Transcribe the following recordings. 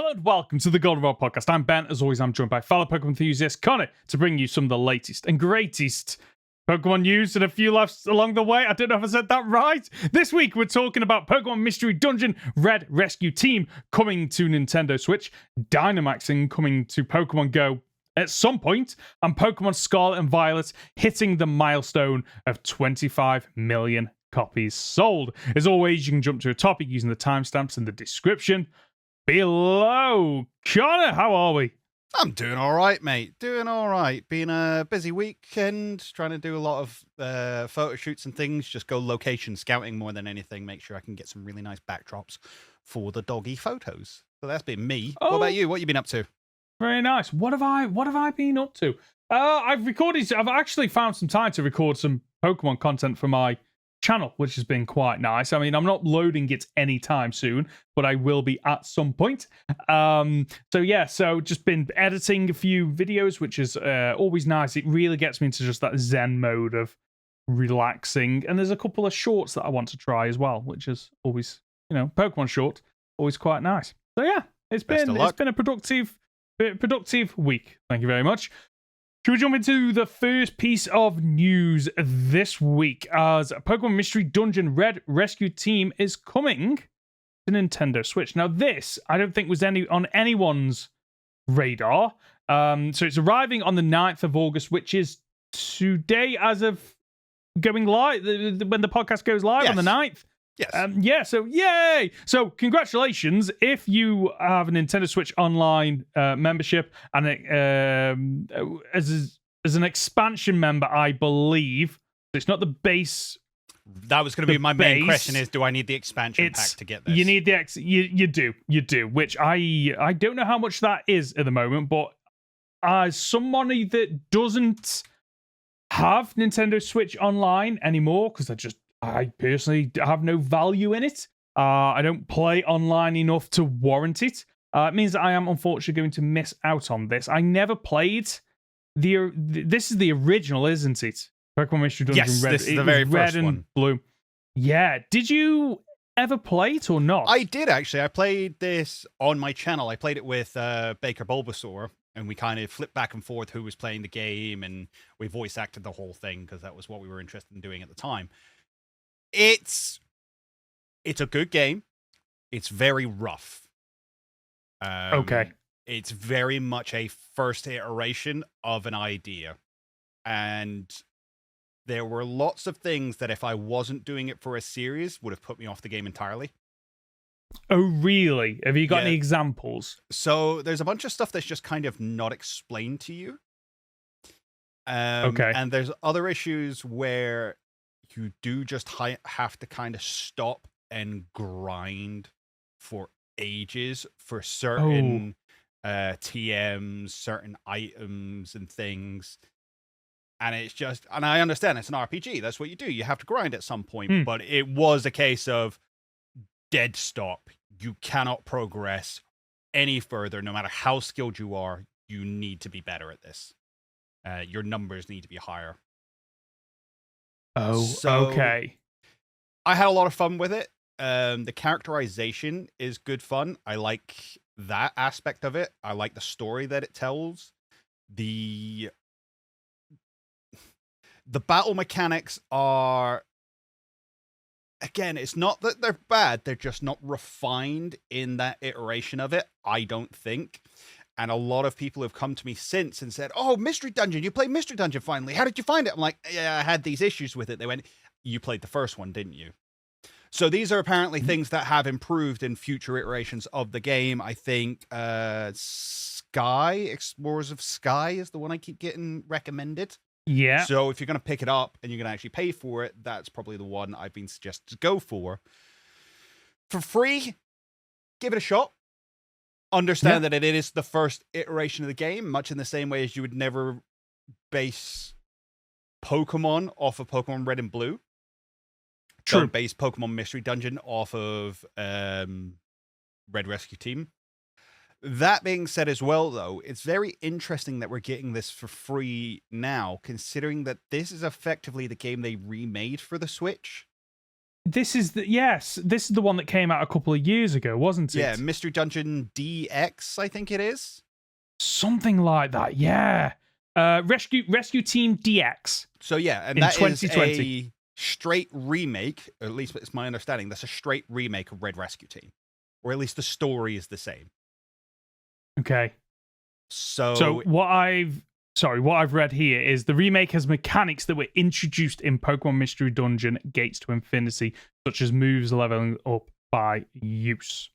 And welcome to the Goldenrod Podcast. I'm Ben. As always, I'm joined by fellow Pokemon enthusiast Conor to bring you some of the latest and greatest Pokemon news and a few laughs along the way. I don't know if I said that right. This week, we're talking about Pokemon Mystery Dungeon Red Rescue Team coming to Nintendo Switch, Dynomaxing coming to Pokemon Go at some point, and Pokemon Scarlet and Violet hitting the milestone of 25 million copies sold. As always, you can jump to a topic using the timestamps in the description below. Conor, how are we? I'm doing all right, mate. Doing all right. Been a busy weekend, trying to do a lot of photo shoots and things. Just go location scouting more than anything. Make sure I can get some really nice backdrops for the doggy photos. So that's been me. What about you? What you been up to? Very nice. What have I been up to? I've actually found some time to record some Pokemon content for my channel, which has been quite nice. I mean, I'm not loading it anytime soon, but I will be at some point. So just been editing a few videos, which is always nice. It really gets me into just that zen mode of relaxing. And there's a couple of shorts that I want to try as well, which is always, Pokemon short, always quite nice. So yeah, it's been a productive week. Thank you very much. Should we jump into the first piece of news this week, as Pokemon Mystery Dungeon Red Rescue Team is coming to Nintendo Switch. Now, this, I don't think was on anyone's radar. So it's arriving on the 9th of August, which is today as of going live, when the podcast goes live on the 9th. Yes. So yay! So congratulations if you have a Nintendo Switch Online membership, and as an expansion member, I believe. It's not the base. That was going to be my main question: is do I need the expansion pack to get this? You need the you do. Which I don't know how much that is at the moment, but as somebody that doesn't have Nintendo Switch Online anymore, because I personally have no value in it. I don't play online enough to warrant it. It means that I am unfortunately going to miss out on this. I never played this is the original, isn't it? Pokemon Mystery Dungeon Red. This is the very first and one. Blue. Yeah. Did you ever play it or not? I did, actually. I played this on my channel. I played it with Baker Bulbasaur, and we kind of flipped back and forth who was playing the game, and we voice acted the whole thing because that was what we were interested in doing at the time. It's a good game. It's very rough. Okay. It's very much a first iteration of an idea. And there were lots of things that if I wasn't doing it for a series would have put me off the game entirely. Oh, really? Have you got any examples? So there's a bunch of stuff that's just kind of not explained to you. Okay. And there's other issues where you do just have to kind of stop and grind for ages for certain TMs, certain items and things. And it's just, and I understand it's an RPG. That's what you do. You have to grind at some point. But it was a case of dead stop. You cannot progress any further. No matter how skilled you are, you need to be better at this. Your numbers need to be higher. Oh, so okay. I had a lot of fun with it. The characterization is good fun. I like that aspect of it. I like the story that it tells. The battle mechanics are, again, it's not that they're bad. They're just not refined in that iteration of it, I don't think. And a lot of people have come to me since and said, "Oh, Mystery Dungeon, you played Mystery Dungeon finally. How did you find it?" I'm like, "Yeah, I had these issues with it." They went, "You played the first one, didn't you?" So these are apparently things that have improved in future iterations of the game. I think Explorers of Sky is the one I keep getting recommended. Yeah. So if you're going to pick it up and you're going to actually pay for it, that's probably the one I've been suggested to go for. For free, give it a shot. Understand that it is the first iteration of the game, much in the same way as you would never base Pokemon off of Pokemon Red and Blue. True. Don't base Pokemon Mystery Dungeon off of Red Rescue Team. That being said as well, though, it's very interesting that we're getting this for free now, considering that this is effectively the game they remade for the Switch. this is the one that came out a couple of years ago, wasn't it? Yeah, Mystery Dungeon DX, I think it is. Something like that. Yeah. Rescue Team DX. So yeah, and in that 2020. is a straight remake, or at least it's my understanding. That's a straight remake of Red Rescue Team, or at least the story is the same. Okay. So what I've read here is the remake has mechanics that were introduced in Pokemon Mystery Dungeon Gates to Infinity, such as moves leveling up by use.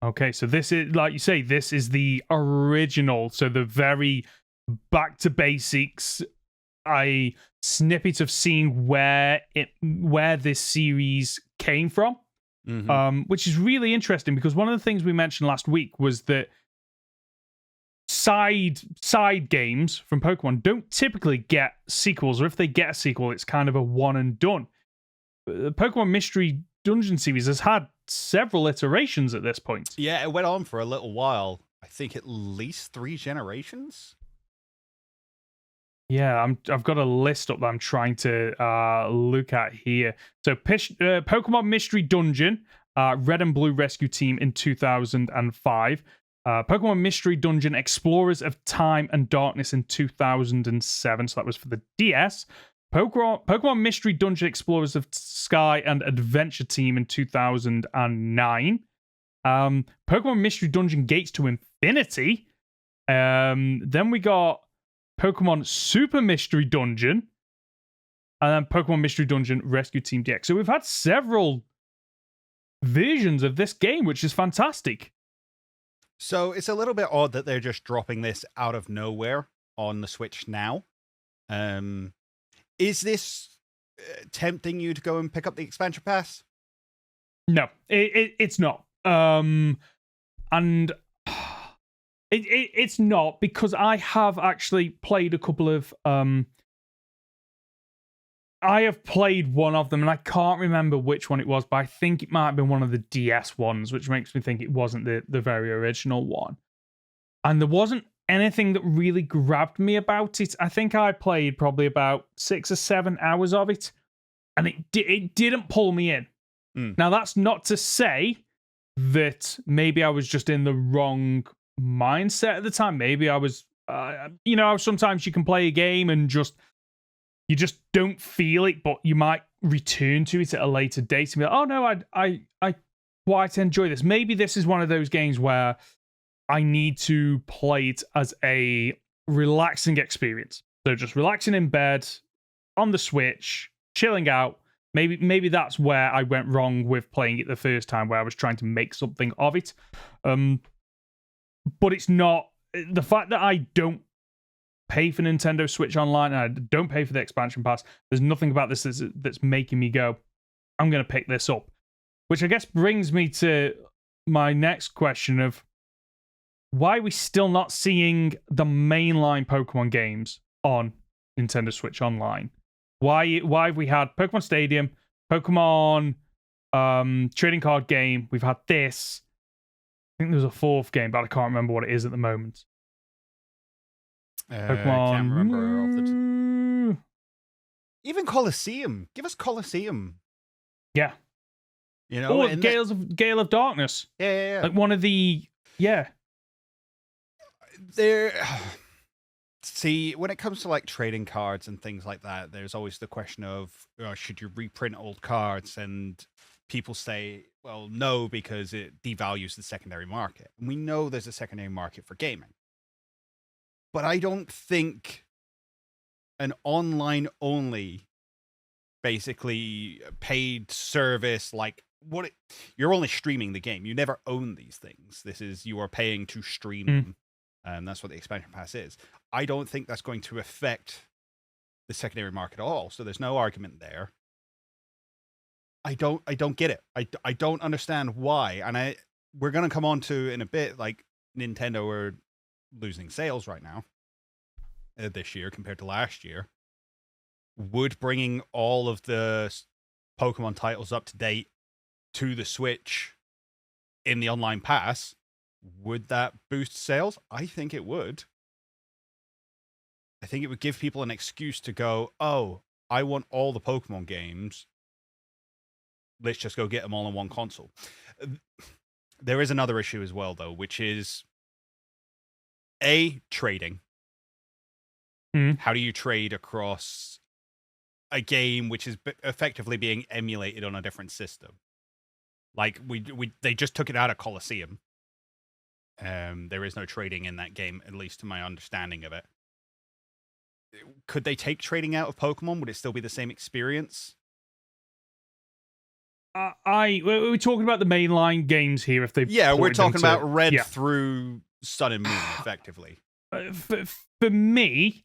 Okay, so this is, like you say, this is the original, so the very back to basics, a snippet of seeing where this series came from, which is really interesting because one of the things we mentioned last week was that side games from Pokemon don't typically get sequels, or if they get a sequel, it's kind of a one and done. The Pokemon Mystery Dungeon series has had several iterations at this point. Yeah, it went on for a little while. I think at least 3 generations. Yeah, I've got a list up that I'm trying to look at here. So, Pokemon Mystery Dungeon, Red and Blue Rescue Team in 2005. Pokemon Mystery Dungeon Explorers of Time and Darkness in 2007. So that was for the DS. Pokemon Mystery Dungeon Explorers of Sky and Adventure Team in 2009. Pokemon Mystery Dungeon Gates to Infinity. Then we got Pokemon Super Mystery Dungeon. And then Pokemon Mystery Dungeon Rescue Team DX. So we've had several versions of this game, which is fantastic. So it's a little bit odd that they're just dropping this out of nowhere on the Switch now. Is this tempting you to go and pick up the expansion pass? No, it's not. And it's not, because I have actually played a couple of I have played one of them, and I can't remember which one it was, but I think it might have been one of the DS ones, which makes me think it wasn't the very original one. And there wasn't anything that really grabbed me about it. I think I played probably about 6 or 7 hours of it, and it didn't pull me in. Now, that's not to say that maybe I was just in the wrong mindset at the time. Maybe I was, sometimes you can play a game and you just don't feel it, but you might return to it at a later date and be like, oh no, I quite enjoy this. Maybe this is one of those games where I need to play it as a relaxing experience. So just relaxing in bed, on the Switch, chilling out. Maybe that's where I went wrong with playing it the first time, where I was trying to make something of it. But it's not, the fact that I don't pay for Nintendo Switch Online and I don't pay for the expansion pass, there's nothing about this that's making me go, I'm going to pick this up. Which I guess brings me to my next question of, why are we still not seeing the mainline Pokemon games on Nintendo Switch Online? Why have we had Pokemon Stadium, Pokemon trading card game, we've had this, I think there's a 4th game, but I can't remember what it is at the moment. Pokemon. I can't remember. Even Colosseum. Give us Colosseum. Yeah. You know, or Gale of Darkness. Yeah. Like one of the, yeah. See, when it comes to like trading cards and things like that, there's always the question of, should you reprint old cards? And people say, well, no, because it devalues the secondary market. And we know there's a secondary market for gaming. But I don't think an online only, basically paid service, like you're only streaming the game. You never own these things. You are paying to stream them. And that's what the expansion pass is. I don't think that's going to affect the secondary market at all. So there's no argument there. I don't get it. I don't understand why. And we're going to come on to in a bit, like Nintendo are losing sales right now this year compared to last year. Would bringing all of the Pokemon titles up to date to the Switch in the online pass, would that boost sales? I think it would. I think it would give people an excuse to go, oh, I want all the Pokemon games let's just go get them all on one console. There is another issue as well, though, which is trading. How do you trade across a game which is effectively being emulated on a different system? Like they just took it out of Colosseum. There is no trading in that game, at least to my understanding of it. Could they take trading out of Pokemon? Would it still be the same experience? We're talking about the mainline games here. If they we're talking about Red through Sun and Moon, effectively. For me,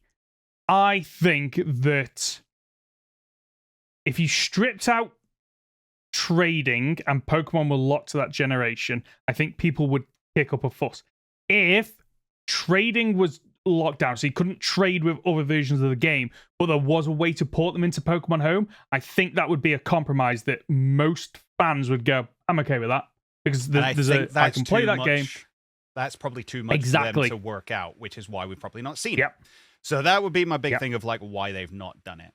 I think that if you stripped out trading and Pokemon were locked to that generation, I think people would kick up a fuss. If trading was locked down, so you couldn't trade with other versions of the game, but there was a way to port them into Pokemon Home, I think that would be a compromise that most fans would go, I'm okay with that. Because I can play that game. That's probably too much for them to work out, which is why we've probably not seen it. So that would be my big thing of like why they've not done it.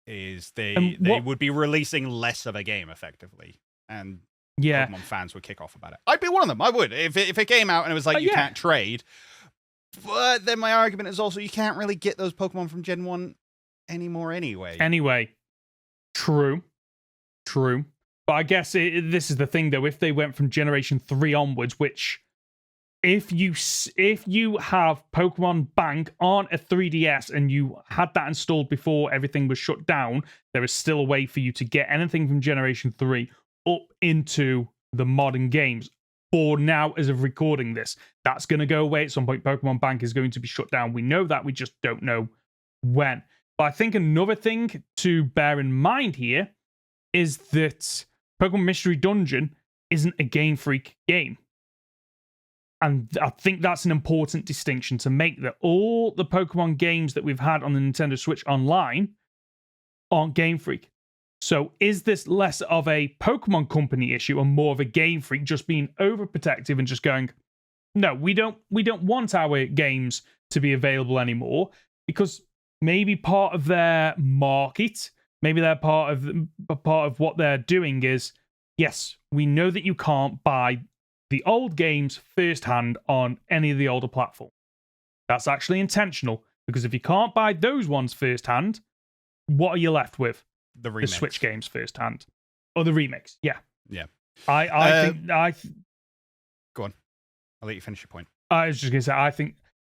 Is they would be releasing less of a game effectively. And Pokemon fans would kick off about it. I'd be one of them. I would. If it came out and it was like, you can't trade. But then my argument is also you can't really get those Pokemon from Gen 1 anymore anyway. True. But I guess this is the thing, though. If they went from Generation 3 onwards, which if you have Pokemon Bank on a 3DS and you had that installed before everything was shut down, there is still a way for you to get anything from Generation 3 up into the modern games. For now, as of recording this, that's going to go away at some point. Pokemon Bank is going to be shut down. We know that. We just don't know when. But I think another thing to bear in mind here is that Pokemon Mystery Dungeon isn't a GameFreak game. And I think that's an important distinction to make, that all the Pokemon games that we've had on the Nintendo Switch Online aren't GameFreak. So is this less of a Pokemon Company issue and more of a GameFreak just being overprotective and just going, no, we don't want our games to be available anymore, because maybe part of their market, maybe they're part of what they're doing is, yes, we know that you can't buy the old games firsthand on any of the older platforms. That's actually intentional, because if you can't buy those ones firsthand, what are you left with? The Switch games firsthand, or the remix. Yeah. I think go on. I'll let you finish your point. I was just gonna say,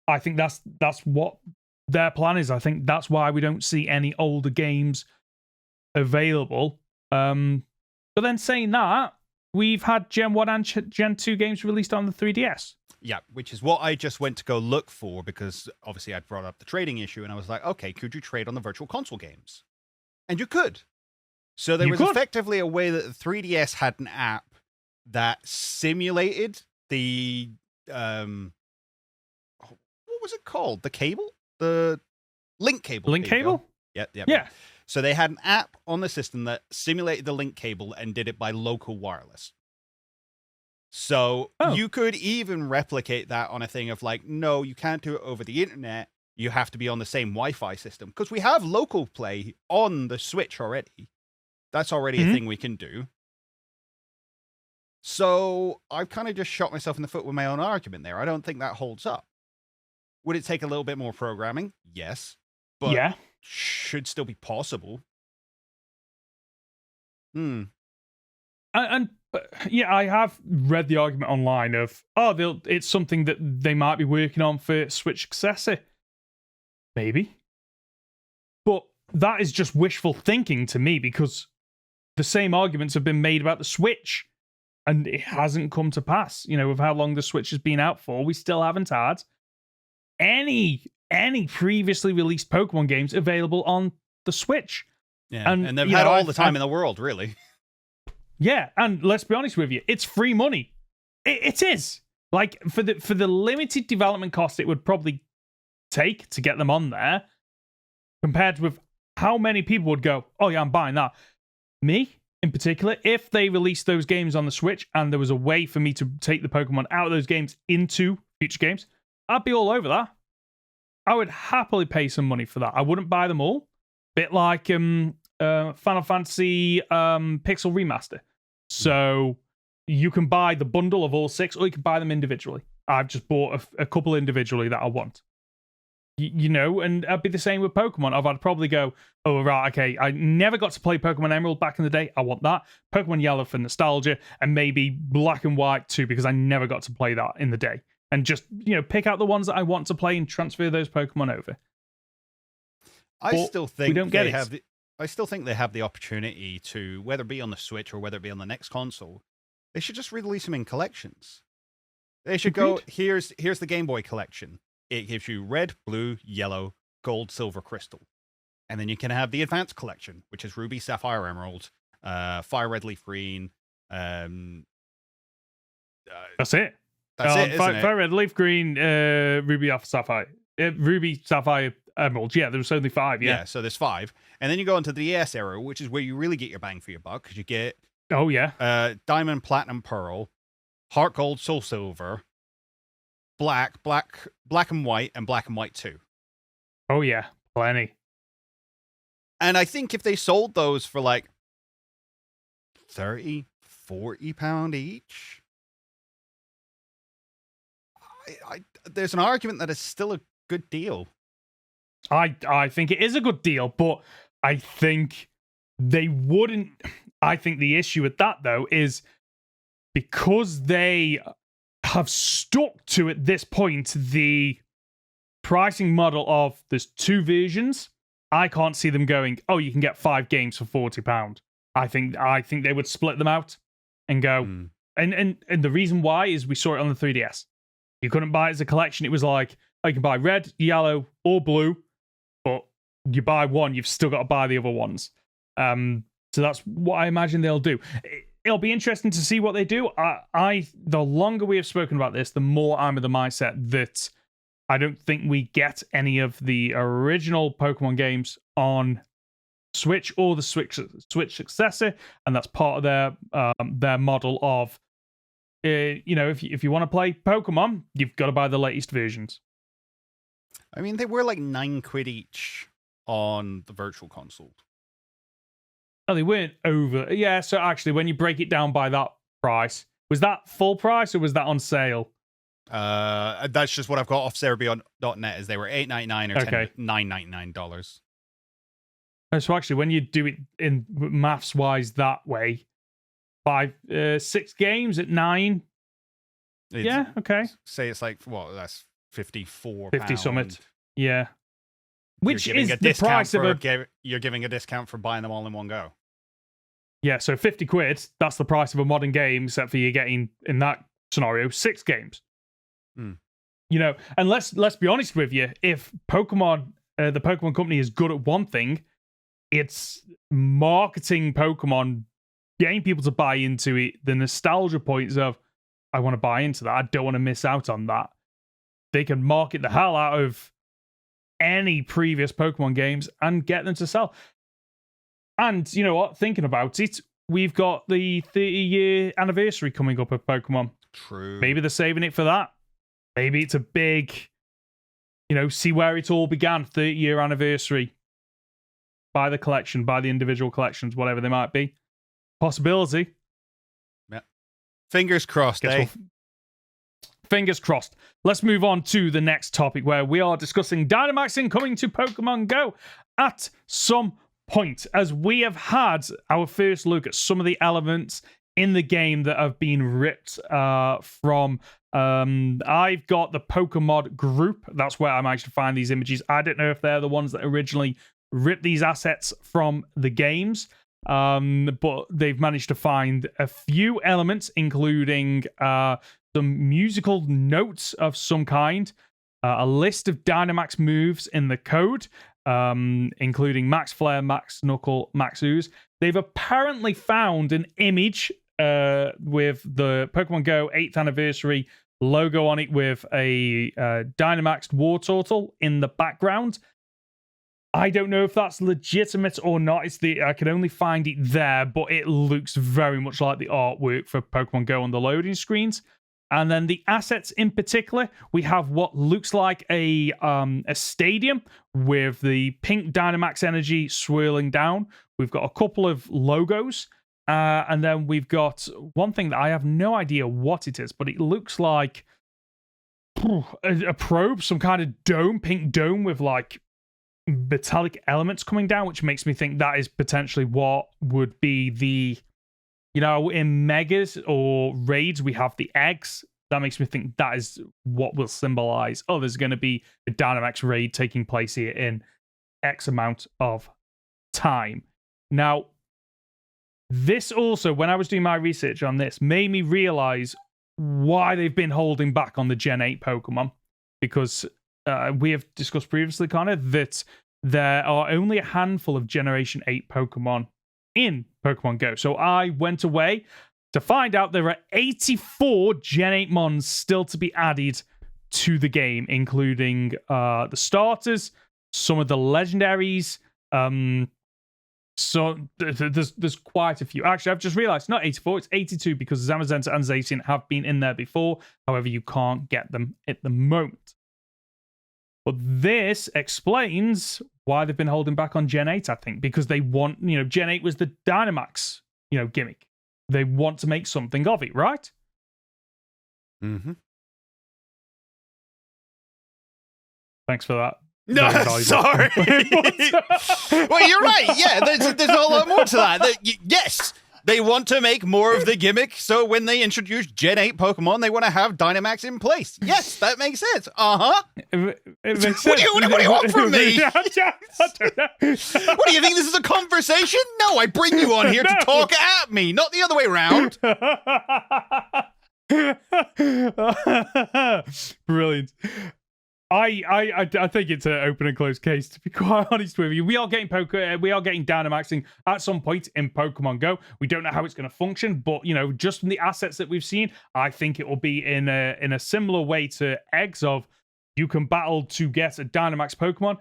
I think that's what their plan is. I think that's why we don't see any older games available. But then saying that, we've had Gen 1 and Gen 2 games released on the 3DS. Yeah, which is what I just went to go look for, because obviously I'd brought up the trading issue, and I was like, okay, could you trade on the Virtual Console games? And you could. So there was effectively a way that the 3DS had an app that simulated the what was it called? The cable? The link cable. Link cable? Yeah. So they had an app on the system that simulated the link cable and did it by local wireless. So you could even replicate that on a thing of like, no, you can't do it over the internet. You have to be on the same Wi-Fi system, because we have local play on the Switch already. That's already a thing we can do. So I've kind of just shot myself in the foot with my own argument there. I don't think that holds up. Would it take a little bit more programming? Yes. But should still be possible. And I have read the argument online of, it's something that they might be working on for Switch successor. Maybe. But that is just wishful thinking to me, because the same arguments have been made about the Switch and it hasn't come to pass. You know, with how long the Switch has been out for, we still haven't had any previously released Pokemon games available on the Switch. Yeah, and they've had all the time in the world, really. Yeah, and let's be honest with you, it's free money. It is. Like, for the limited development cost it would probably take to get them on there, compared with how many people would go, oh yeah, I'm buying that. Me, in particular, if they released those games on the Switch and there was a way for me to take the Pokemon out of those games into future games, I'd be all over that. I would happily pay some money for that. I wouldn't buy them all. Bit like Final Fantasy Pixel Remaster. So you can buy the bundle of all 6, or you can buy them individually. I've just bought a couple individually that I want. You know, and I'd be the same with Pokemon. I'd probably go, oh, right, okay, I never got to play Pokemon Emerald back in the day. I want that. Pokemon Yellow for nostalgia, and maybe Black and White too, because I never got to play that in the day. And just, pick out the ones that I want to play and transfer those Pokemon over. I still think they have the opportunity to, whether it be on the Switch or whether it be on the next console, they should just release them in collections. They should go, here's the Game Boy collection. It gives you red, blue, yellow, gold, silver, crystal. And then you can have the Advanced Collection, which is Ruby, Sapphire, Emerald, Fire Red, Leaf Green. That's it. That's it, isn't it? Fire Red, Leaf Green, Ruby, Alpha, Sapphire. Ruby, Sapphire, Emerald. Yeah, there was only 5, yeah. Yeah, so there's 5. And then you go into the DS era, which is where you really get your bang for your buck, because you get Diamond, Platinum, Pearl, Heart Gold, Soul Silver, Black and White, and Black and White 2. Oh, yeah. Plenty. And I think if they sold those for like 30, 40 pound each, there's an argument that it's still a good deal. I think it is a good deal, but I think they wouldn't. I think the issue with that, though, is because they have stuck to, at this point, the pricing model of there's 2 versions. I can't see them going, oh, you can get 5 games for £40. I think they would split them out and go. And the reason why is we saw it on the 3DS. You couldn't buy it as a collection. It was like, oh, you can buy red, yellow, or blue, but you buy one, you've still got to buy the other ones. So that's what I imagine they'll do. It'll be interesting to see what they do. The longer we have spoken about this, the more I'm of the mindset that I don't think we get any of the original Pokemon games on Switch or the Switch successor, and that's part of their model of, if you want to play Pokemon, you've got to buy the latest versions. I mean, they were like £9 each on the Virtual Console. Oh, they weren't over. Yeah, so actually, when you break it down by that price, was that full price or was that on sale? That's just what I've got off Cerebion.net, is they were $8.99 or $9.99. So actually, when you do it in maths-wise that way, 6 games at 9. Yeah, okay. Say it's like, that's 54 50 summit. Yeah. Which is the price of you're giving a discount for buying them all in one go. Yeah, so £50, that's the price of a modern game, except for you're getting, in that scenario, 6 games. And let's be honest with you, if Pokemon, the Pokemon company is good at one thing, it's marketing Pokemon, getting people to buy into it, the nostalgia points of, I want to buy into that, I don't want to miss out on that. They can market the hell out of any previous Pokemon games and get them to sell. And you know what? Thinking about it, we've got the 30-year anniversary coming up of Pokemon. True. Maybe they're saving it for that. Maybe it's a big, see where it all began, 30-year anniversary. Buy the collection, buy the individual collections, whatever they might be. Possibility. Yeah. Fingers crossed, Fingers crossed. Let's move on to the next topic, where we are discussing Dynomaxing coming to Pokemon Go at some point, as we have had our first look at some of the elements in the game that have been ripped from. I've got the Pokemon group. That's where I managed to find these images. I don't know if they're the ones that originally ripped these assets from the games. But they've managed to find a few elements, including some musical notes of some kind, a list of Dynamax moves in the code, including Max Flare, Max Knuckle, Max Ooze. They've apparently found an image with the Pokemon Go 8th anniversary logo on it with a Dynamaxed War Turtle in the background. I don't know if that's legitimate or not. I can only find it there, but it looks very much like the artwork for Pokemon Go on the loading screens. And then the assets in particular, we have what looks like a stadium with the pink Dynamax energy swirling down. We've got a couple of logos. And then we've got one thing that I have no idea what it is, but it looks like a probe, some kind of dome, pink dome with like metallic elements coming down, which makes me think that is potentially what would be the, in megas or raids, we have the eggs. That makes me think that is what will symbolize, there's going to be a Dynamax raid taking place here in X amount of time. Now, this also, when I was doing my research on this, made me realize why they've been holding back on the Gen 8 Pokemon. Because we have discussed previously, Connor, that there are only a handful of Generation 8 Pokemon in Pokemon Go. So I went away to find out there are 84 Gen 8 Mons still to be added to the game, including the starters, some of the legendaries. So there's quite a few. Actually, I've just realized not 84, it's 82 because Zamazenta and Zacian have been in there before. However, you can't get them at the moment. But this explains why they've been holding back on Gen 8, I think, because they want, Gen 8 was the Dynamax, gimmick. They want to make something of it, right? Mm-hmm. Thanks for that. No, sorry. Well, you're right. Yeah, there's a lot more to that. Yes, they want to make more of the gimmick, so when they introduce Gen 8 Pokemon, they want to have Dynamax in place. Yes, that makes sense. Uh-huh. It makes sense. What do you want from me? I don't know. What do you think, this is a conversation? No, I bring you on here to talk at me, not the other way around. Brilliant. I think it's an open and closed case, to be quite honest with you. We are getting Dynomaxing at some point in Pokemon Go. We don't know how it's going to function, but just from the assets that we've seen, I think it will be in a similar way to eggs of you can battle to get a Dynamax Pokemon.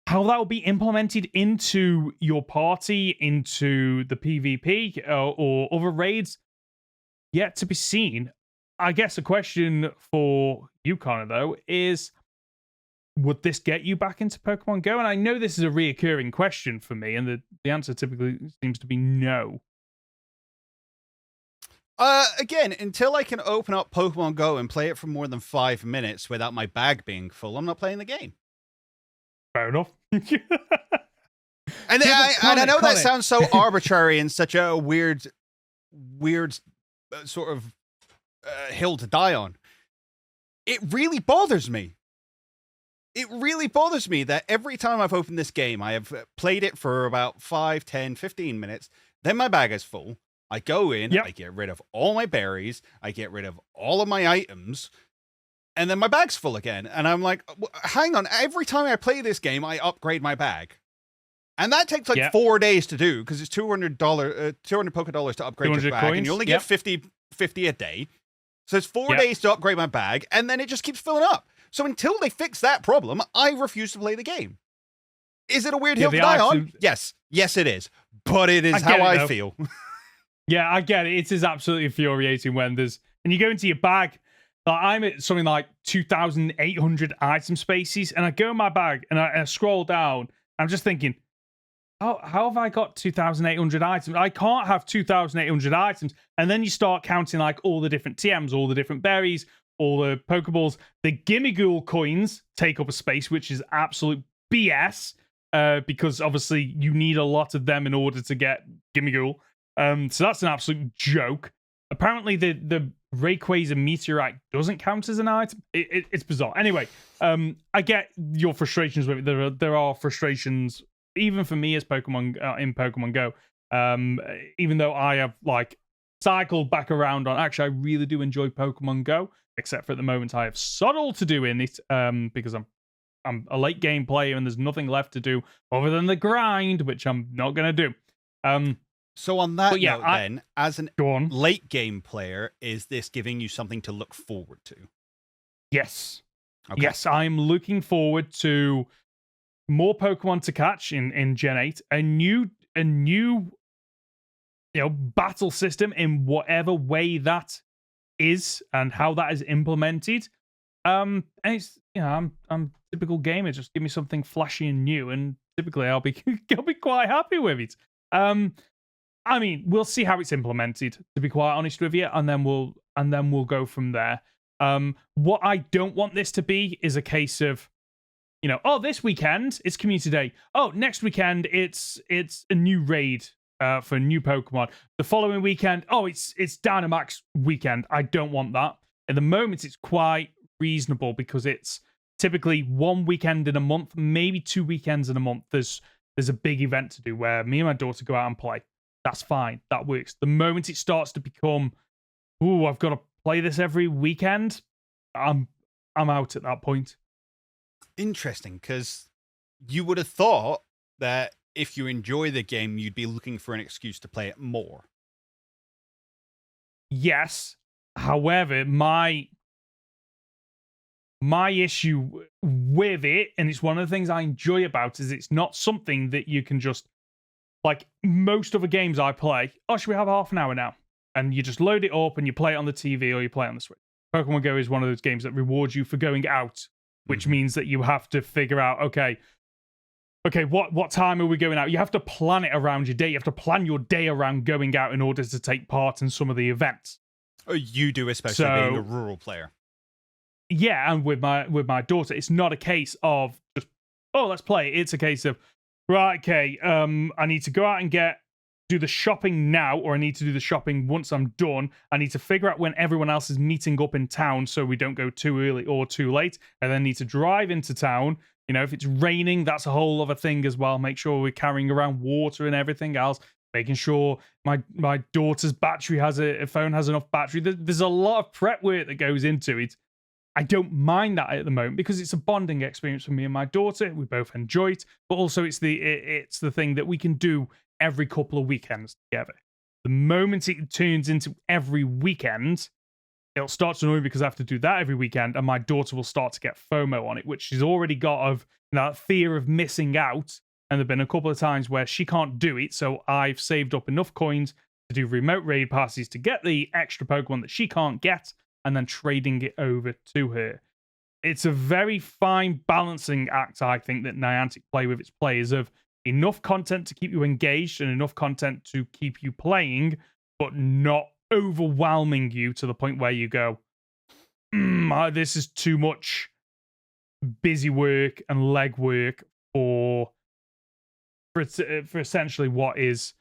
How that will be implemented into your party, into the PvP or other raids, yet to be seen. I guess a question for you, Connor, though, is would this get you back into Pokemon Go? And I know this is a reoccurring question for me, and the answer typically seems to be no. Again, until I can open up Pokemon Go and play it for more than 5 minutes without my bag being full, I'm not playing the game. Fair enough. And I know that sounds so arbitrary and such a weird sort of hill to die on. It really bothers me. It really bothers me that every time I've opened this game, I have played it for about 5, 10, 15 minutes. Then my bag is full. I go in, I get rid of all my berries. I get rid of all of my items. And then my bag's full again. And I'm like, hang on. Every time I play this game, I upgrade my bag. And that takes like 4 days to do because it's $200 Poké Dollars to upgrade your bag. Coins. And you only get 50 a day. So it's 4 days to upgrade my bag. And then it just keeps filling up. So until they fix that problem, I refuse to play the game. Is it a weird hill to die on? Yes. Yes, it is. But it is how I feel. Yeah, I get it. It is absolutely infuriating when and you go into your bag, like I'm at something like 2,800 item spaces, and I go in my bag and I scroll down. I'm just thinking, how have I got 2,800 items? I can't have 2,800 items. And then you start counting like all the different TMs, all the different berries, all the Pokeballs. The Gimmighoul coins take up a space, which is absolute BS, because obviously you need a lot of them in order to get Gimmighoul. So that's an absolute joke. Apparently the Rayquaza Meteorite doesn't count as an item. It's bizarre. Anyway, I get your frustrations with it. There are frustrations even for me as Pokemon in Pokemon Go. Even though I have like cycled back around on, actually I really do enjoy Pokemon Go, except for at the moment I have subtle to do in it, because I'm a late game player and there's nothing left to do other than the grind, which I'm not gonna do. So on that note, then, as an late game player, is this giving you something to look forward to? Yes. Okay. Yes, I'm looking forward to more Pokemon to catch in Gen 8, a new battle system in whatever way that is and how that is implemented. And it's, I'm a typical gamer. Just give me something flashy and new, and typically I'll be quite happy with it. I mean, we'll see how it's implemented, to be quite honest with you, and then we'll go from there. What I don't want this to be is a case of, oh, this weekend it's Community Day. Oh, next weekend it's a new raid for a new Pokemon. The following weekend, oh, it's Dynamax weekend. I don't want that. At the moment, it's quite reasonable because it's typically one weekend in a month, maybe 2 weekends in a month. There's a big event to do where me and my daughter go out and play. That's fine. That works. The moment it starts to become, ooh, I've got to play this every weekend, I'm out at that point. Interesting, because you would have thought that if you enjoy the game, you'd be looking for an excuse to play it more. Yes. However, my issue with it, and it's one of the things I enjoy about, is it's not something that you can just, like most other games I play, oh, should we have half an hour now? And you just load it up and you play it on the TV or you play it on the Switch. Pokemon Go is one of those games that rewards you for going out, which means that you have to figure out, okay, what time are we going out? You have to plan it around your day. You have to plan your day around going out in order to take part in some of the events. Oh, you do, especially being a rural player. Yeah, and with my daughter, it's not a case of just, oh, let's play. It's a case of, right, okay, I need to go out and do the shopping now, or I need to do the shopping once I'm done. I need to figure out when everyone else is meeting up in town so we don't go too early or too late. I then need to drive into town. If it's raining, that's a whole other thing as well. Make sure we're carrying around water and everything else. Making sure my daughter's phone has enough battery. There's a lot of prep work that goes into it. I don't mind that at the moment because it's a bonding experience for me and my daughter. We both enjoy it, but also it's the thing that we can do every couple of weekends together. The moment it turns into every weekend, it'll start to annoy me because I have to do that every weekend, and my daughter will start to get FOMO on it, which she's already got of that fear of missing out. And there've been a couple of times where she can't do it, so I've saved up enough coins to do remote raid passes to get the extra Pokemon that she can't get, and then trading it over to her. It's a very fine balancing act, I think, that Niantic play with its players, of enough content to keep you engaged and enough content to keep you playing, but not overwhelming you to the point where you go, this is too much busy work and leg work for essentially what is,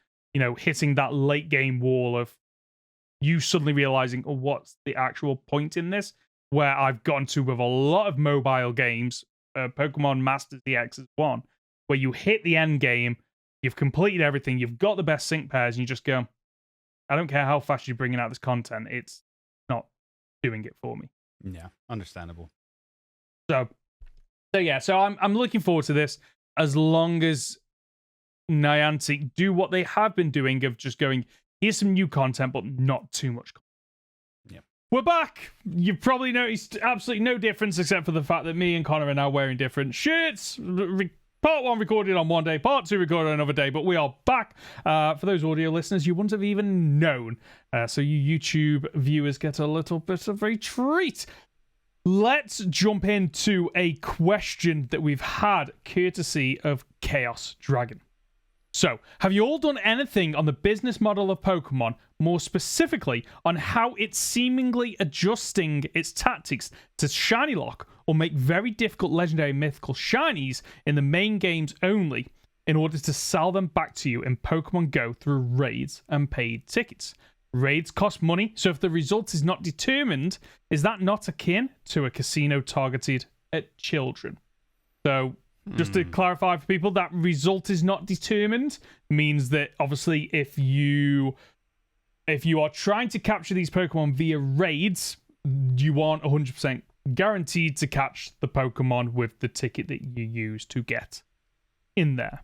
hitting that late game wall of you suddenly realizing, oh, what's the actual point in this? Where I've gotten to with a lot of mobile games, Pokemon Masters EX is one, where you hit the end game, you've completed everything, you've got the best sync pairs, and you just go, I don't care how fast you're bringing out this content, it's not doing it for me. Yeah, understandable. So I'm looking forward to this, as long as Niantic do what they have been doing of just going, here's some new content, but not too much content. Yeah. We're back. You've probably noticed absolutely no difference except for the fact that me and Conor are now wearing different shirts. Part 1 recorded on one day, part 2 recorded on another day, but we are back. For those audio listeners, you wouldn't have even known. So you YouTube viewers get a little bit of a treat. Let's jump into a question that we've had courtesy of Chaos Dragon. So, have you all done anything on the business model of Pokemon, more specifically on how it's seemingly adjusting its tactics to shiny lock or make very difficult legendary mythical shinies in the main games only in order to sell them back to you in Pokemon Go through raids and paid tickets? Raids cost money, so if the result is not determined, is that not akin to a casino targeted at children? So, just to clarify for people, that result is not determined means that obviously if you are trying to capture these Pokemon via raids, you aren't 100% guaranteed to catch the Pokemon with the ticket that you use to get in there.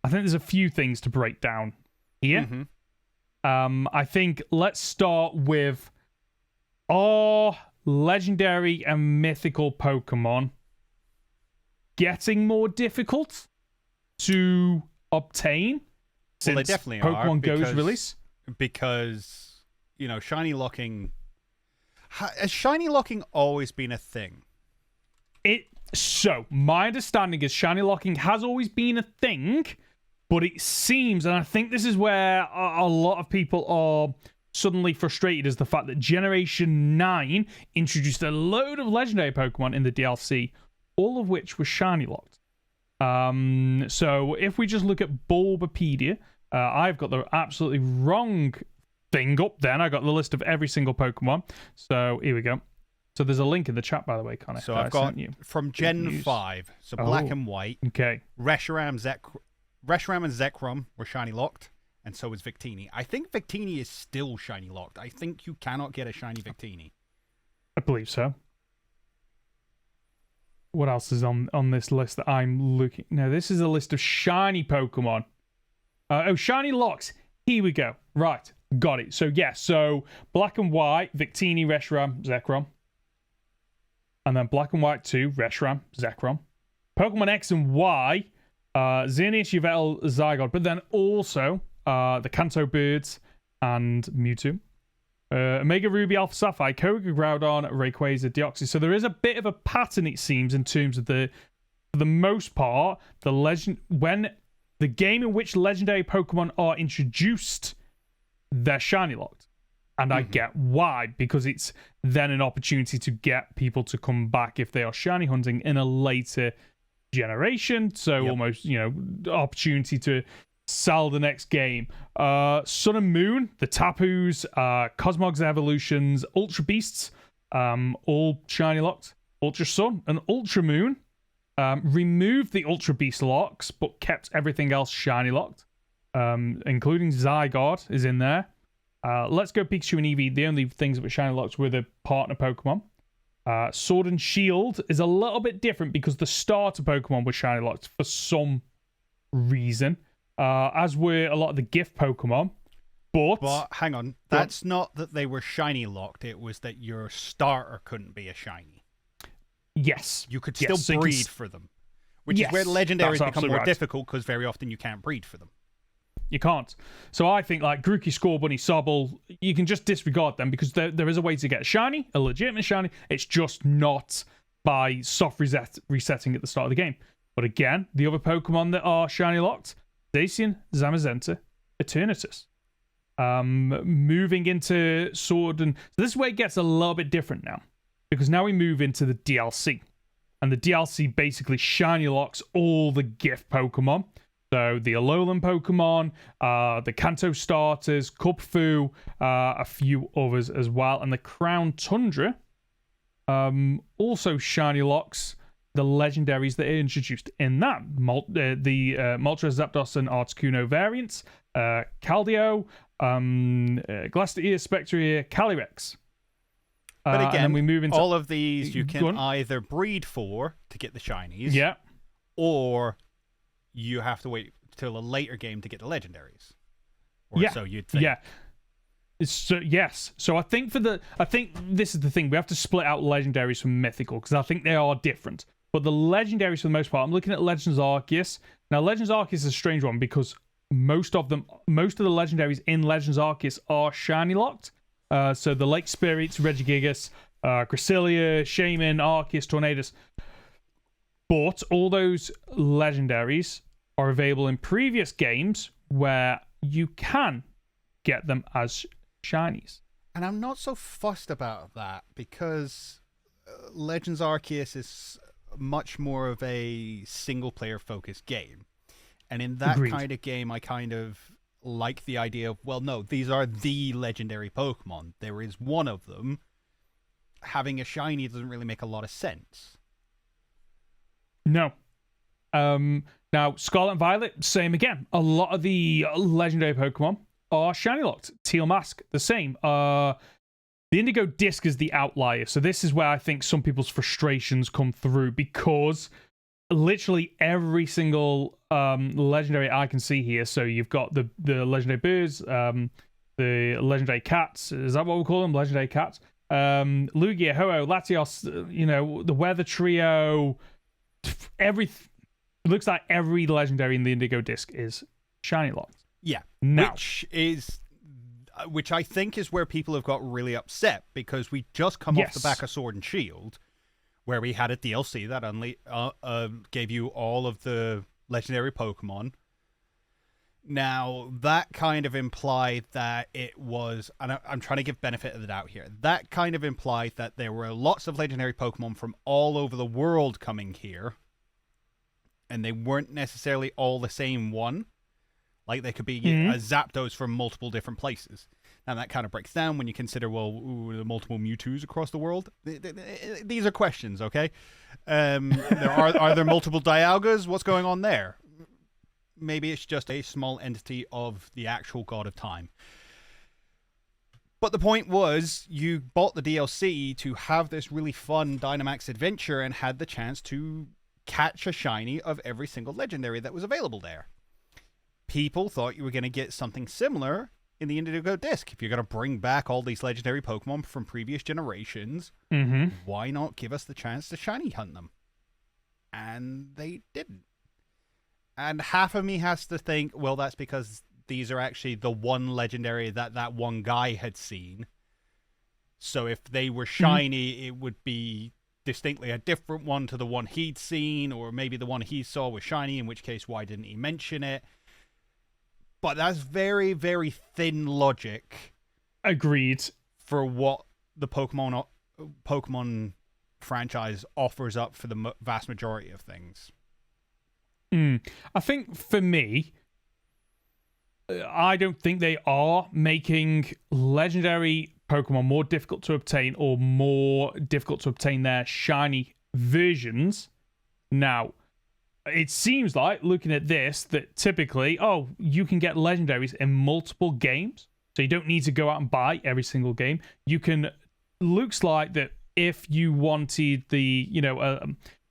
I think there's a few things to break down here. Mm-hmm. I think let's start with, are legendary and mythical Pokemon getting more difficult to obtain since they definitely Pokemon are, Go's release? Because, shiny locking Has shiny locking always been a thing? So my understanding is shiny locking has always been a thing, but it seems, and I think this is where a lot of people are suddenly frustrated, is the fact that Generation 9 introduced a load of legendary Pokemon in the DLC, all of which were shiny locked. So if we just look at Bulbapedia, I've got the absolutely wrong thing up then. I got the list of every single Pokemon. So here we go. So there's a link in the chat, by the way, Conor. So I've got from Gen 5, so Black and White. Okay. Reshiram and Zekrom were shiny locked, and so is Victini. I think Victini is still shiny locked. I think you cannot get a shiny Victini. I believe so. What else is on this list that I'm looking? No, this is a list of shiny Pokemon. Shiny locks. Here we go. Right, got it. So so Black and White, Victini, Reshiram, Zekrom. And then Black and White 2, Reshiram, Zekrom. Pokemon X and Y, Xerneas, Yveltal, Zygarde, but then also the Kanto Birds and Mewtwo. Omega Ruby, Alpha Sapphire, Koga, Groudon, Rayquaza, Deoxys. So there is a bit of a pattern, it seems, in terms of for the most part, when the game in which legendary Pokemon are introduced, they're shiny locked. And I get why, because it's then an opportunity to get people to come back if they are shiny hunting in a later generation. So almost, opportunity to sell the next game. Sun and Moon, the Tapus, Cosmog's Evolutions, Ultra Beasts, all shiny locked. Ultra Sun and Ultra Moon removed the Ultra Beast locks, but kept everything else shiny locked, including Zygarde is in there. Let's Go Pikachu and Eevee, the only things that were shiny locked were the partner Pokemon. Sword and Shield is a little bit different because the starter Pokemon were shiny locked for some reason, as were a lot of the gift Pokemon. But hang on, that's not that they were shiny locked, it was that your starter couldn't be a shiny. Yes. You could still breed for them, which is where legendaries become more difficult because very often you can't breed for them. You can't. So I think like Grookey, Scorbunny, Sobble, you can just disregard them because there is a way to get a shiny, a legitimate shiny. It's just not by soft resetting at the start of the game. But again, the other Pokemon that are shiny locked, Zacian, Zamazenta, Eternatus. Moving into Sword and... So this is where it gets a little bit different now. Because now we move into the DLC. And the DLC basically shiny locks all the gift Pokemon. So the Alolan Pokemon, the Kanto starters, Kubfu, a few others as well. And the Crown Tundra also shiny locks the legendaries that are introduced in that. The Moltres, Zapdos, and Articuno variants, Keldeo, Glastier, Spectrier, Calyrex. But again, and then we move into all of these you can either breed for to get the shinies. Yeah. Or you have to wait till a later game to get the legendaries. Or so you'd think. Yeah. Yes. So I think this is the thing. We have to split out legendaries from mythical because I think they are different. But the legendaries, for the most part, I'm looking at Legends Arceus. Now, Legends Arceus is a strange one because most of the legendaries in Legends Arceus are shiny locked. So the Lake Spirits, Regigigas, Cresselia, Shaman, Arceus, Tornadus. But all those legendaries are available in previous games where you can get them as shinies. And I'm not so fussed about that because Legends Arceus is much more of a single-player focused game. And in that kind of game, I kind of like the idea of, well, no, these are the legendary Pokemon. There is one of them. Having a shiny doesn't really make a lot of sense. No. Now, Scarlet and Violet, same again. A lot of the legendary Pokemon are shiny locked. Teal Mask, the same. The Indigo Disc is the outlier. So this is where I think some people's frustrations come through because literally every single legendary I can see here. So you've got the legendary birds, the legendary cats. Is that what we call them? Legendary cats. Lugia, Ho-Oh, Latios, the Weather Trio. It looks like every legendary in the Indigo Disc is shiny locked. Yeah. Now, which is... which I think is where people have got really upset, because we just come off the back of Sword and Shield, where we had a DLC that gave you all of the legendary Pokemon. Now, that kind of implied that it was, and I'm trying to give benefit of the doubt here, that kind of implied that there were lots of legendary Pokemon from all over the world coming here, and they weren't necessarily all the same one. Like, they could be Zapdos from multiple different places. Now, that kind of breaks down when you consider, the multiple Mewtwo's across the world. These are questions, okay? Are there multiple Dialgas? What's going on there? Maybe it's just a small entity of the actual God of Time. But the point was, you bought the DLC to have this really fun Dynamax adventure and had the chance to catch a shiny of every single legendary that was available there. People thought you were going to get something similar in the Indigo Disc. If you're going to bring back all these legendary Pokemon from previous generations, why not give us the chance to shiny hunt them? And they didn't. And half of me has to think, well, that's because these are actually the one legendary that one guy had seen. So if they were shiny, it would be distinctly a different one to the one he'd seen, or maybe the one he saw was shiny, in which case, why didn't he mention it? But that's very, very thin logic. Agreed. For what the Pokemon franchise offers up for the vast majority of things. I think for me, I don't think they are making legendary Pokemon more difficult to obtain or more difficult to obtain their shiny versions. Now, it seems like, looking at this, that typically, you can get legendaries in multiple games. So you don't need to go out and buy every single game. You can, looks like that if you wanted the,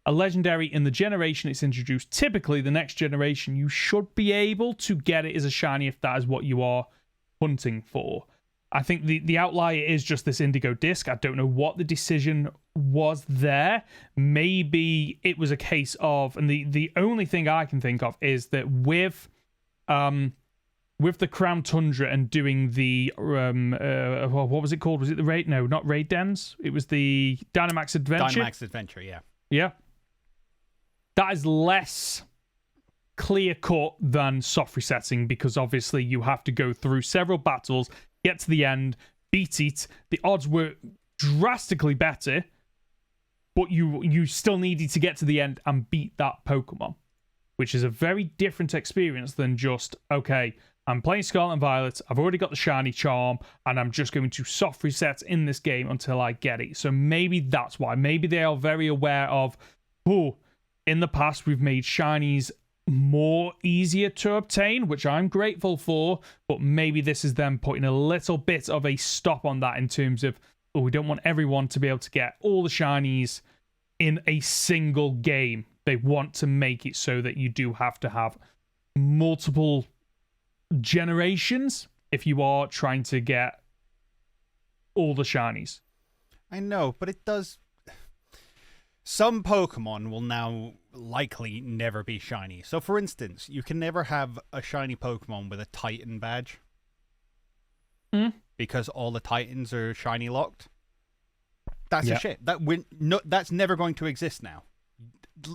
a legendary in the generation it's introduced, typically the next generation, you should be able to get it as a shiny if that is what you are hunting for. I think the outlier is just this Indigo Disc. I don't know what the decision was there. Maybe it was a case of, and the only thing I can think of is that with the Crown Tundra and doing the what was it called? Was it the raid? No, not Raid Dens. It was the Dynamax Adventure. Dynamax Adventure, yeah. Yeah. That is less clear-cut than soft resetting, because obviously you have to go through several battles, get to the end, beat it. The odds were drastically better, but you still needed to get to the end and beat that Pokemon, which is a very different experience than just, okay, I'm playing Scarlet and Violet, I've already got the shiny charm, and I'm just going to soft reset in this game until I get it. So maybe that's why. Maybe they are very aware of, in the past we've made shinies more easier to obtain, which I'm grateful for, but maybe this is them putting a little bit of a stop on that in terms of, we don't want everyone to be able to get all the shinies in a single game. They want to make it so that you do have to have multiple generations if you are trying to get all the shinies. I know, but it does. Some Pokemon will now likely never be shiny. So, for instance, you can never have a shiny Pokemon with a Titan badge. Because all the Titans are shiny locked. That's a shit. That's never going to exist now.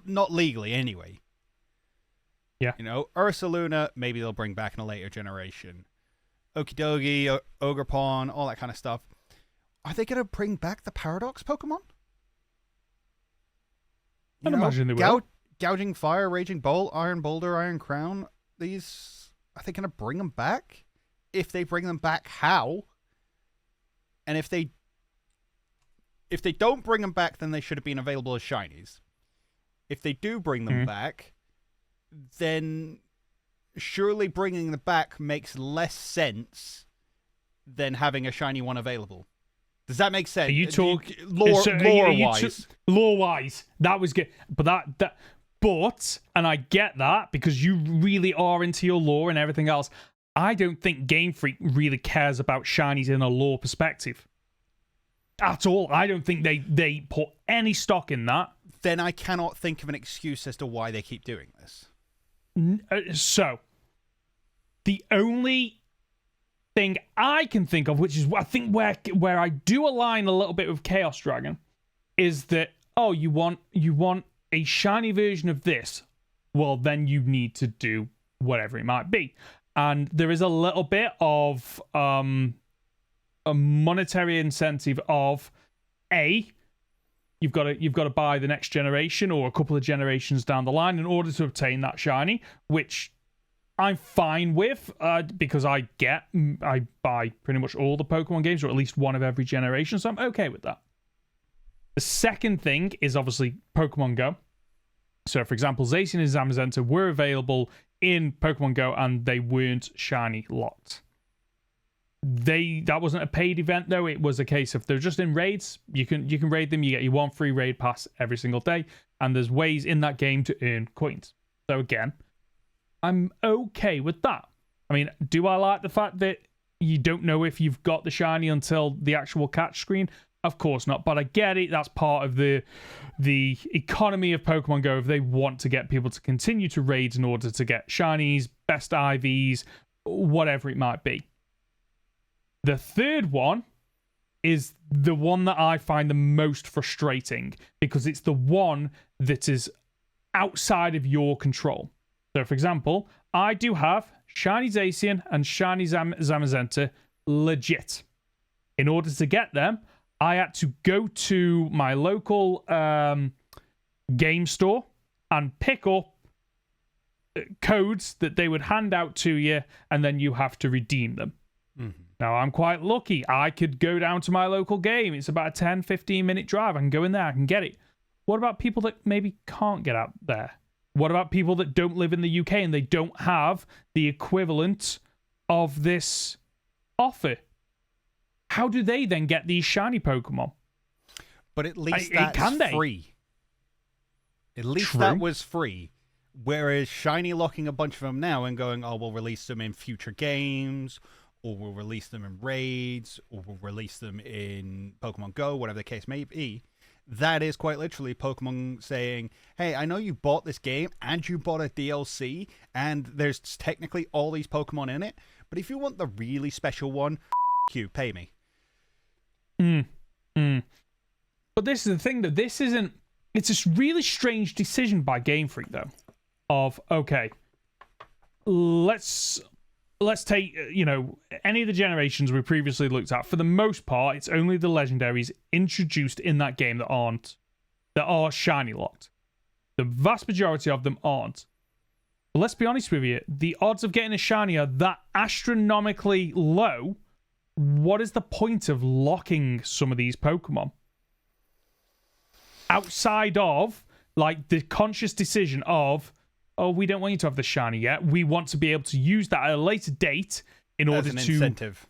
Not legally, anyway. Yeah. Ursaluna, maybe they'll bring back in a later generation. Okidogi, Ogerpon, all that kind of stuff. Are they going to bring back the Paradox Pokemon? I'd imagine they will. Gouging Fire, Raging Bolt, Iron Boulder, Iron Crown. Are they going to bring them back? If they bring them back, how? And if they don't bring them back, then they should have been available as shinies. If they do bring them back, then surely bringing them back makes less sense than having a shiny one available. Does that make sense? Are you talking lore-wise? Lore-wise, that was good, but and I get that because you really are into your lore and everything else. I don't think GameFreak really cares about shinies in a lore perspective at all. I don't think they put any stock in that. Then I cannot think of an excuse as to why they keep doing this. So, the only thing I can think of, which is I think where I do align a little bit with Chaos Dragon, is that you want a shiny version of this. Well, then you need to do whatever it might be, and there is a little bit of a monetary incentive of you've got to buy the next generation or a couple of generations down the line in order to obtain that shiny, which I'm fine with because I buy pretty much all the Pokemon games, or at least one of every generation, so I'm okay with that. The second thing is obviously Pokemon Go. So, for example, Zacian and Zamazenta were available in Pokemon Go, and they weren't shiny locked. That wasn't a paid event though. It was a case of they're just in raids. You can raid them. You get your one free raid pass every single day, and there's ways in that game to earn coins. So again, I'm okay with that. I mean, do I like the fact that you don't know if you've got the shiny until the actual catch screen? Of course not, but I get it. That's part of the economy of Pokemon Go. If they want to get people to continue to raid in order to get shinies, best IVs, whatever it might be. The third one is the one that I find the most frustrating because it's the one that is outside of your control. So, for example, I do have shiny Zacian and shiny Zamazenta legit. In order to get them, I had to go to my local game store and pick up codes that they would hand out to you, and then you have to redeem them. Mm-hmm. Now, I'm quite lucky. I could go down to my local game. It's about a 10-15 minute drive. I can go in there. I can get it. What about people that maybe can't get out there? What about people that don't live in the UK and they don't have the equivalent of this offer? How do they then get these shiny Pokemon? But at least that's free. At least that was free. Whereas shiny locking a bunch of them now and going, we'll release them in future games, or we'll release them in raids, or we'll release them in Pokemon Go, whatever the case may be. That is quite literally Pokemon saying, hey, I know you bought this game and you bought a DLC and there's technically all these Pokemon in it, but if you want the really special one, you pay me. But this is the thing, that this isn't... It's a really strange decision by GameFreak, though, of, okay, let's take, any of the generations we previously looked at. For the most part, it's only the legendaries introduced in that game that are shiny locked. The vast majority of them aren't. But let's be honest with you, the odds of getting a shiny are that astronomically low. What is the point of locking some of these Pokemon? Outside of, the conscious decision of, we don't want you to have the shiny yet. We want to be able to use that at a later date in order to... As an incentive.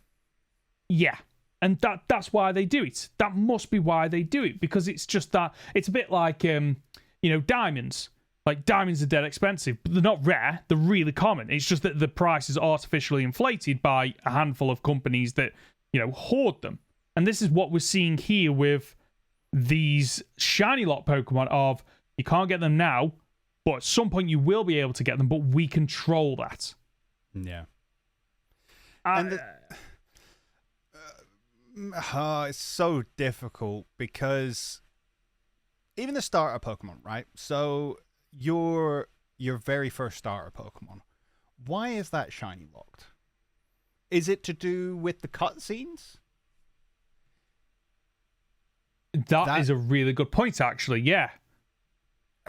Yeah. And that's why they do it. That must be why they do it, because it's just that... It's a bit like, diamonds. Like, diamonds are dead expensive, but they're not rare. They're really common. It's just that the price is artificially inflated by a handful of companies that, hoard them. And this is what we're seeing here with these shiny lock Pokemon of, you can't get them now, but at some point you will be able to get them, but we control that. Yeah. And it's so difficult because even the starter Pokemon, right? So your very first starter Pokemon, why is that shiny locked? Is it to do with the cutscenes? That is a really good point, actually. Yeah.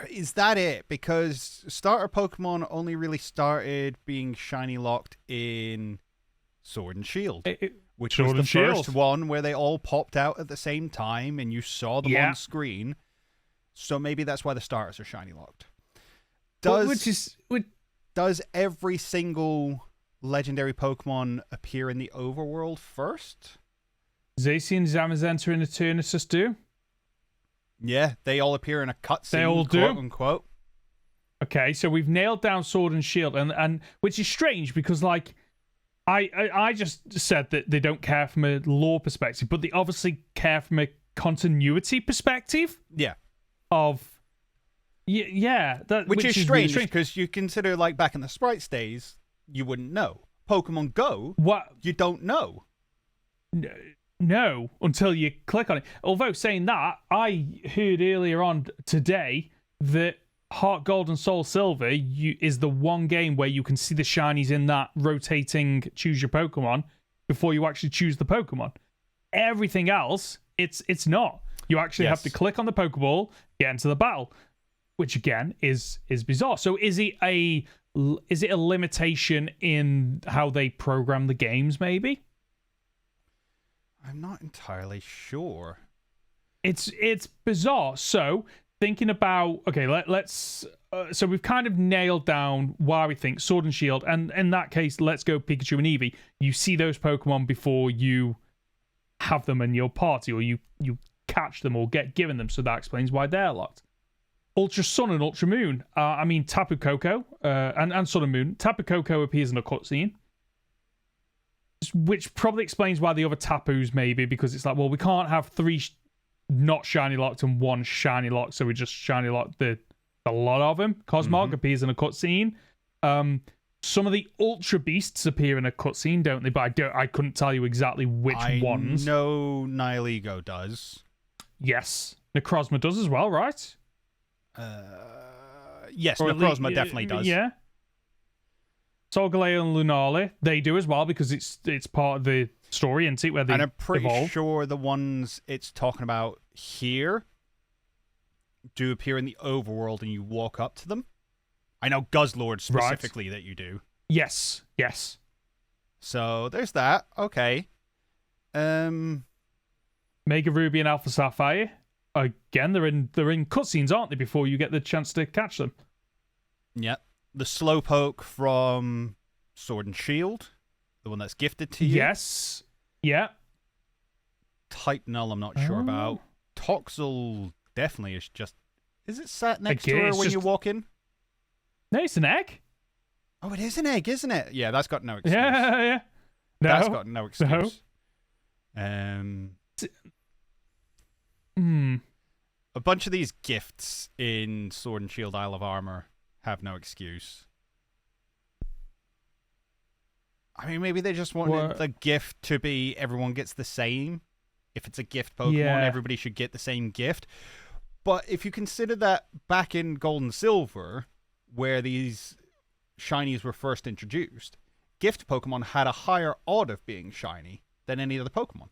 Is that it? Because starter Pokemon only really started being shiny locked in Sword and Shield, which was the first one where they all popped out at the same time and you saw them on screen. So maybe that's why the starters are shiny locked. Does every single legendary Pokemon appear in the overworld first? Zacian, Zamazenta, and Eternatus do. Yeah, they all appear in a cutscene. They all do, quote unquote. Okay, so we've nailed down Sword and Shield, and which is strange because, I just said that they don't care from a lore perspective, but they obviously care from a continuity perspective. Yeah. Which is strange really because you consider back in the Sprites days, you wouldn't know. Pokemon Go, what? you don't know. No, until you click on it. Although saying that, I heard earlier on today that Heart Gold and Soul Silver is the one game where you can see the shinies in that rotating choose your Pokemon before you actually choose the Pokemon. Everything else, it's not. You actually have to click on the Pokeball, get into the battle, which again is bizarre. So is it a limitation in how they program the games? Maybe. I'm not entirely sure. It's bizarre. So thinking about, okay, let's so we've kind of nailed down why we think Sword and Shield, and in that case, let's go Pikachu and Eevee. You see those Pokemon before you have them in your party, or you catch them or get given them, so that explains why they're locked. Ultra Sun and Ultra Moon. I mean, Tapu Koko and Sun and Moon. Tapu Koko appears in a cutscene, which probably explains why the other Tapus maybe, because it's like, well, we can't have three not shiny locked and one shiny locked, so we just shiny locked a lot of them. Cosmog appears in a cutscene. Some of the Ultra Beasts appear in a cutscene, don't they? But I couldn't tell you exactly which ones. I know Nihilego does. Yes, Necrozma does as well, right? Yes, Necrozma definitely does. Yeah. Solgaleo and Lunala, they do as well, because it's part of the story, isn't it? Where they and I'm pretty evolve. sure the ones it's talking about here do appear in the overworld and you walk up to them. I know Guzzlord specifically that you do. Yes. So there's that. Okay. Mega Ruby and Alpha Sapphire. Again, they're in cutscenes, aren't they, before you get the chance to catch them? Yep. The Slowpoke from Sword and Shield, the one that's gifted to you. Yes. Yeah. Titanel, I'm not sure about. Toxel definitely is just... Is it sat next to her when you walk in? No, it's an egg. Oh, it is an egg, isn't it? Yeah, that's got no excuse. Yeah. No. That's got no excuse. No. A bunch of these gifts in Sword and Shield Isle of Armor have no excuse. I mean, maybe they just wanted the gift to be everyone gets the same. If it's a gift Pokemon, everybody should get the same gift. But if you consider that back in Gold and Silver, where these shinies were first introduced, gift Pokemon had a higher odd of being shiny than any other Pokemon.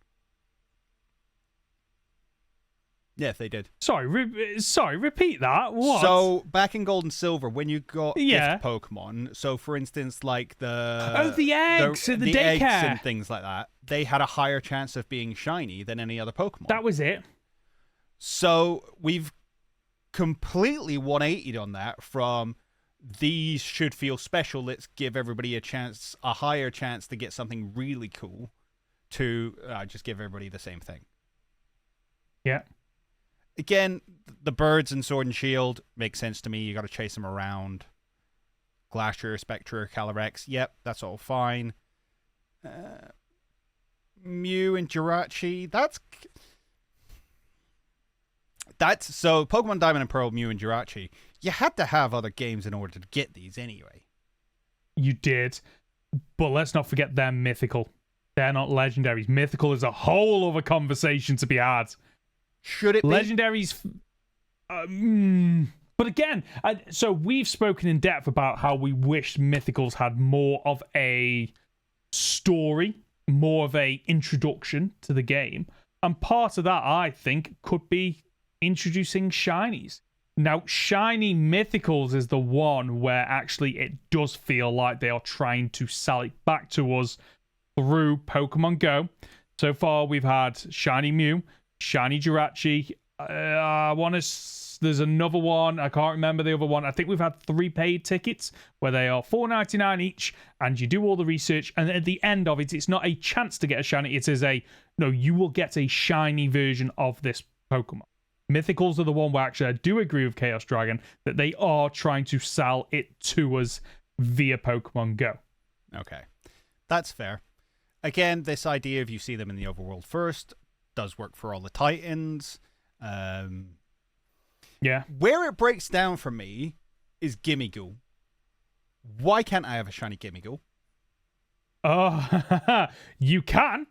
Yeah, they did. Sorry, repeat that. What? So, back in Gold and Silver, when you got gift Pokemon, so for instance, like the eggs at the daycare. Eggs and things like that, they had a higher chance of being shiny than any other Pokemon. That was it. So, we've completely 180'd on that from these should feel special, let's give everybody a higher chance to get something really cool, to just give everybody the same thing. Yeah. Again, the birds in Sword and Shield make sense to me. You got to chase them around. Glacier, Spectre, Calyrex. Yep, that's all fine. Mew and Jirachi. That's so Pokemon Diamond and Pearl, Mew and Jirachi. You had to have other games in order to get these anyway. You did, but let's not forget they're mythical. They're not legendaries. Mythical is a whole other conversation to be had. Should it be? Legendaries... but again, so we've spoken in depth about how we wish Mythicals had more of a story, more of a introduction to the game. And part of that, I think, could be introducing shinies. Now, shiny Mythicals is the one where actually it does feel like they are trying to sell it back to us through Pokemon Go. So far, we've had shiny Mew, shiny Jirachi. There's another one. I can't remember the other one. I think we've had 3 paid tickets where they are $4.99 each, and you do all the research. And at the end of it, it's not a chance to get a shiny. It is you will get a shiny version of this Pokemon. Mythicals are the one where actually I do agree with Chaos Dragon that they are trying to sell it to us via Pokemon Go. Okay, that's fair. Again, this idea of you see them in the overworld first does work for all the Titans. Yeah. Where it breaks down for me is Gimmighoul. Why can't I have a shiny Gimmighoul? Oh, you can.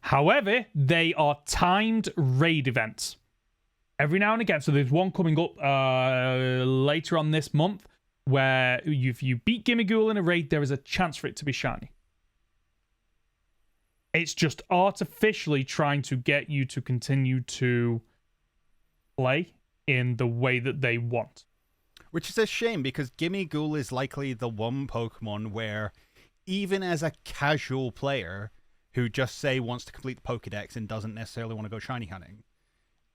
However, they are timed raid events. Every now and again. So there's one coming up later on this month where if you beat Gimmighoul in a raid, there is a chance for it to be shiny. It's just artificially trying to get you to continue to play in the way that they want. Which is a shame, because Gimmighoul is likely the one Pokemon where, even as a casual player who just, say, wants to complete the Pokedex and doesn't necessarily want to go shiny hunting,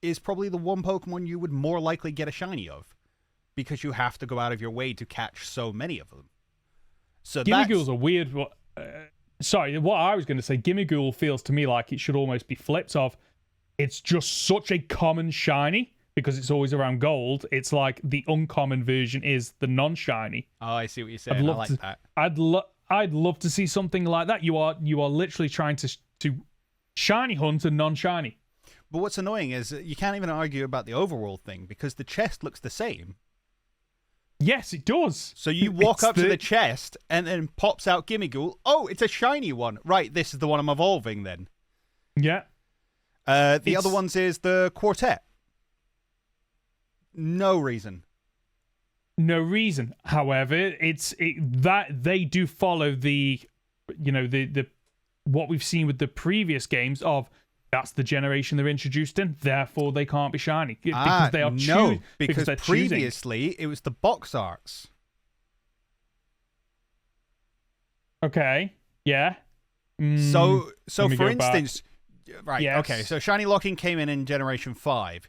is probably the one Pokemon you would more likely get a shiny of, because you have to go out of your way to catch so many of them. So Gimmighoul's a weird... Sorry, what I was going to say, Gimmighoul feels to me like it should almost be flipped of, it's just such a common shiny, because it's always around gold. It's like the uncommon version is the non-shiny. Oh, I see what you're saying. I like that. I'd love to see something like that. You are literally trying to shiny hunt a non-shiny. But what's annoying is you can't even argue about the overworld thing, because the chest looks the same. Yes, it does. So you walk up to the chest and then pops out Gimmighoul. Oh, it's a shiny one. Right, this is the one I'm evolving then. Yeah. The other ones is the Quartet. No reason. No reason. However, that they do follow the what we've seen with the previous games of that's the generation they're introduced in, therefore they can't be shiny because they are because previously it was the box arts. Okay. Yeah. So for instance, right? Yes. Okay. So shiny locking came in Generation 5.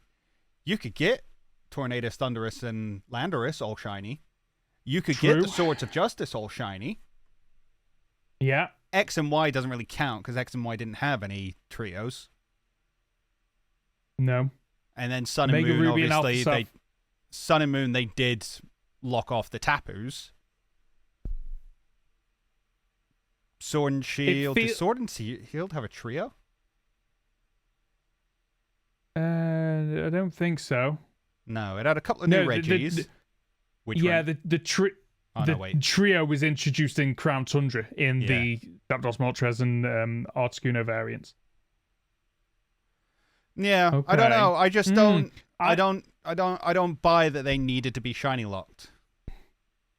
You could get Tornadus, Thundurus, and Landorus all shiny. You could get the Swords of Justice all shiny. Yeah. X and Y doesn't really count because X and Y didn't have any trios. No. And then Sun and Moon, Ruby obviously, Sun and Moon, they did lock off the Tapus. Sword and Shield. Does Sword and Shield have a trio? I don't think so. No, it had a couple of new Reggies. The trio was introduced in Crown Tundra in the Zapdos, Moltres, and Articuno variants. Yeah, okay. I don't know. I just don't. I don't buy that they needed to be shiny locked.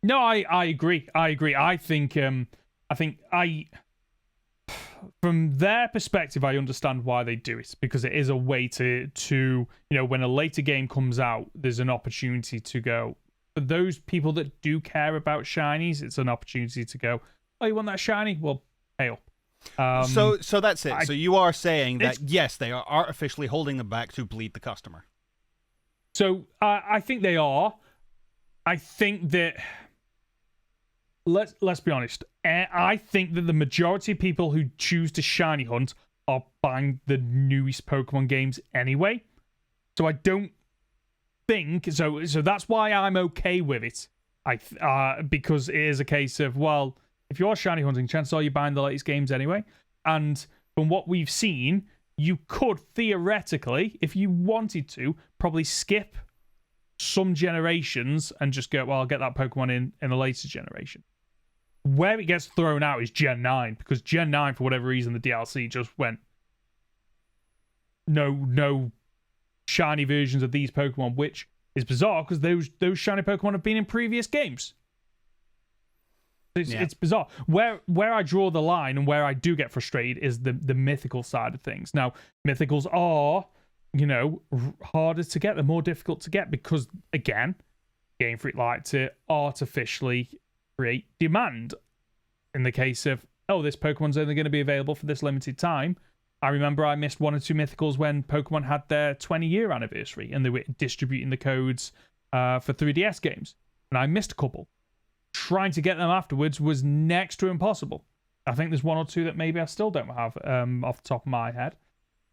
No, I agree. I think from their perspective, I understand why they do it, because it is a way to when a later game comes out, there's an opportunity to go. For those people that do care about shinies, it's an opportunity to go, oh, you want that shiny? Well, pay up. So that's it. So you are saying that, yes, they are artificially holding them back to bleed the customer. So I think they are. I think that... Let's be honest. I think that the majority of people who choose to shiny hunt are buying the newest Pokemon games anyway. So I don't think so. That's why I'm okay with it. Because it is a case of, well, if you're shiny hunting, chances are you're buying the latest games anyway. And from what we've seen, you could theoretically, if you wanted to, probably skip some generations and just go, well, I'll get that Pokemon in a later generation. Where it gets thrown out is Gen 9, because Gen 9, for whatever reason, the DLC just went, no shiny versions of these Pokemon, which is bizarre because those shiny Pokemon have been in previous games. It's bizarre. Where I draw the line and where I do get frustrated is the mythical side of things. Now, mythicals are, harder to get. They're more difficult to get because, again, GameFreak like to artificially create demand. In the case of, this Pokemon's only going to be available for this limited time. I remember I missed one or two mythicals when Pokemon had their 20-year anniversary and they were distributing the codes for 3DS games. And I missed a couple. Trying to get them afterwards was next to impossible. I think there's one or two that maybe I still don't have off the top of my head.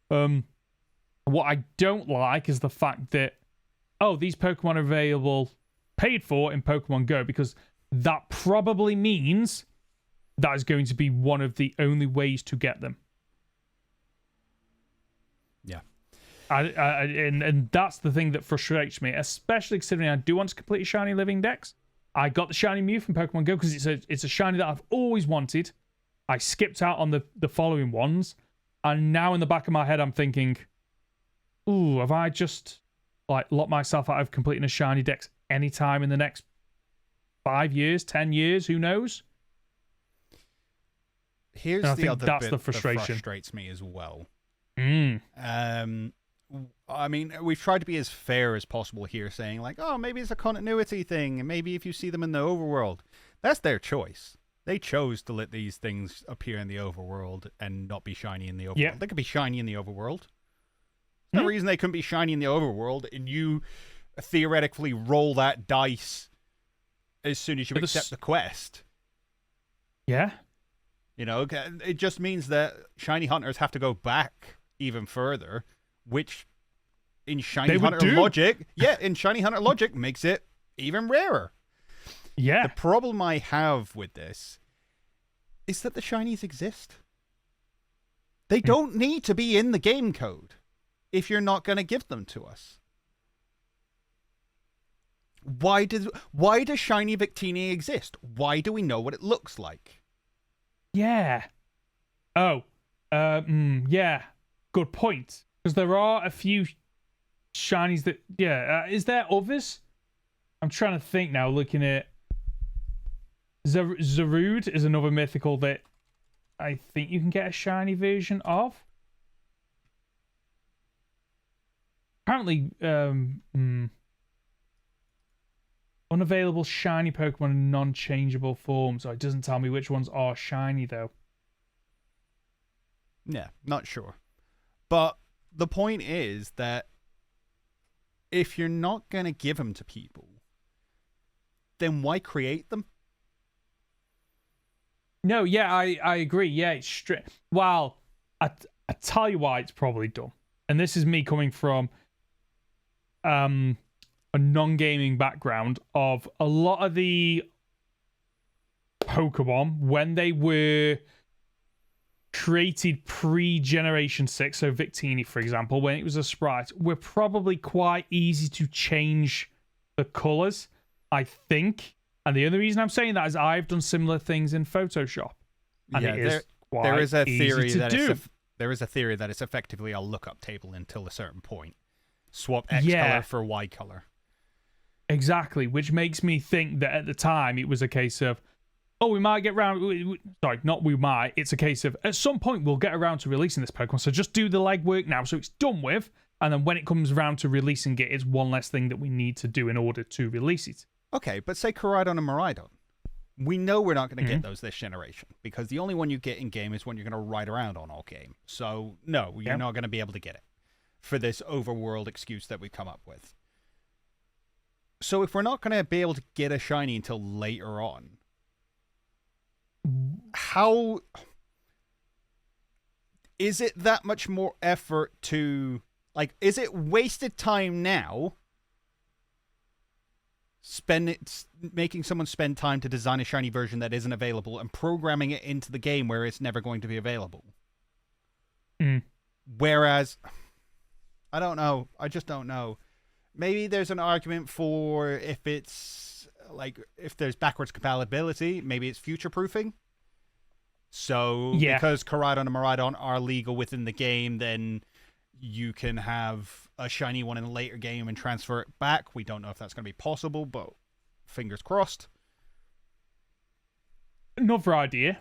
What I don't like is the fact that, these Pokemon are available paid for in Pokemon Go, because that probably means that is going to be one of the only ways to get them. Yeah. And that's the thing that frustrates me, especially considering I do want to complete a shiny living dex. I got the shiny Mew from Pokemon Go because it's a shiny that I've always wanted. I skipped out on the following ones, and now in the back of my head I'm thinking, ooh, have I just like locked myself out of completing a shiny dex anytime in the next 5 years, 10 years, who knows? Here's the other bit that frustrates me as well. I mean, we've tried to be as fair as possible here, saying like, oh, maybe it's a continuity thing, and maybe if you see them in the overworld, that's their choice. They chose to let these things appear in the overworld and not be shiny in the overworld. Yeah. They could be shiny in the overworld. There's no reason they couldn't be shiny in the overworld, and you theoretically roll that dice as soon as you accept the quest. Yeah. You know, it just means that shiny hunters have to go back even further, which in shiny hunter logic, makes it even rarer. Yeah. The problem I have with this is that the shinies exist. They don't need to be in the game code if you're not going to give them to us. Why does shiny Victini exist? Why do we know what it looks like? Yeah. Oh. Yeah. Good point. Because there are a few shinies that... Yeah. Is there others? I'm trying to think now, looking at... Zarude is another mythical that I think you can get a shiny version of. Apparently, unavailable shiny Pokemon in non-changeable form, so it doesn't tell me which ones are shiny, though. Yeah, not sure. But the point is that if you're not going to give them to people, then why create them? No, yeah, I agree. Yeah, it's strict. Well, I tell you why it's probably dumb. And this is me coming from a non-gaming background of a lot of the Pokemon, when they were created pre-Generation 6, so Victini, for example, when it was a sprite, were probably quite easy to change the colors, I think. And the only reason I'm saying that is I've done similar things in Photoshop. And there is a theory that it's effectively a lookup table until a certain point. Swap X color for Y color. Exactly, which makes me think that at the time it was a case of, oh, we might get around... Sorry, not we might. It's a case of, at some point we'll get around to releasing this Pokemon, so just do the legwork now so it's done with, and then when it comes around to releasing it, it's one less thing that we need to do in order to release it. Okay, but say Koraidon and Miraidon. We know we're not going to get those this generation, because the only one you get in-game is one you're going to ride around on all game. So, no, you're not going to be able to get it for this overworld excuse that we come up with. So if we're not going to be able to get a shiny until later on, how... Is it that much more effort to... Like, is it wasted time now... making someone spend time to design a shiny version that isn't available and programming it into the game where it's never going to be available? Whereas, I don't know. I just don't know. Maybe there's an argument for if it's like if there's backwards compatibility, maybe it's future proofing. So because Koraidon and Miraidon are legal within the game, then you can have a shiny one in a later game and transfer it back. We don't know if that's going to be possible, but fingers crossed. Another idea.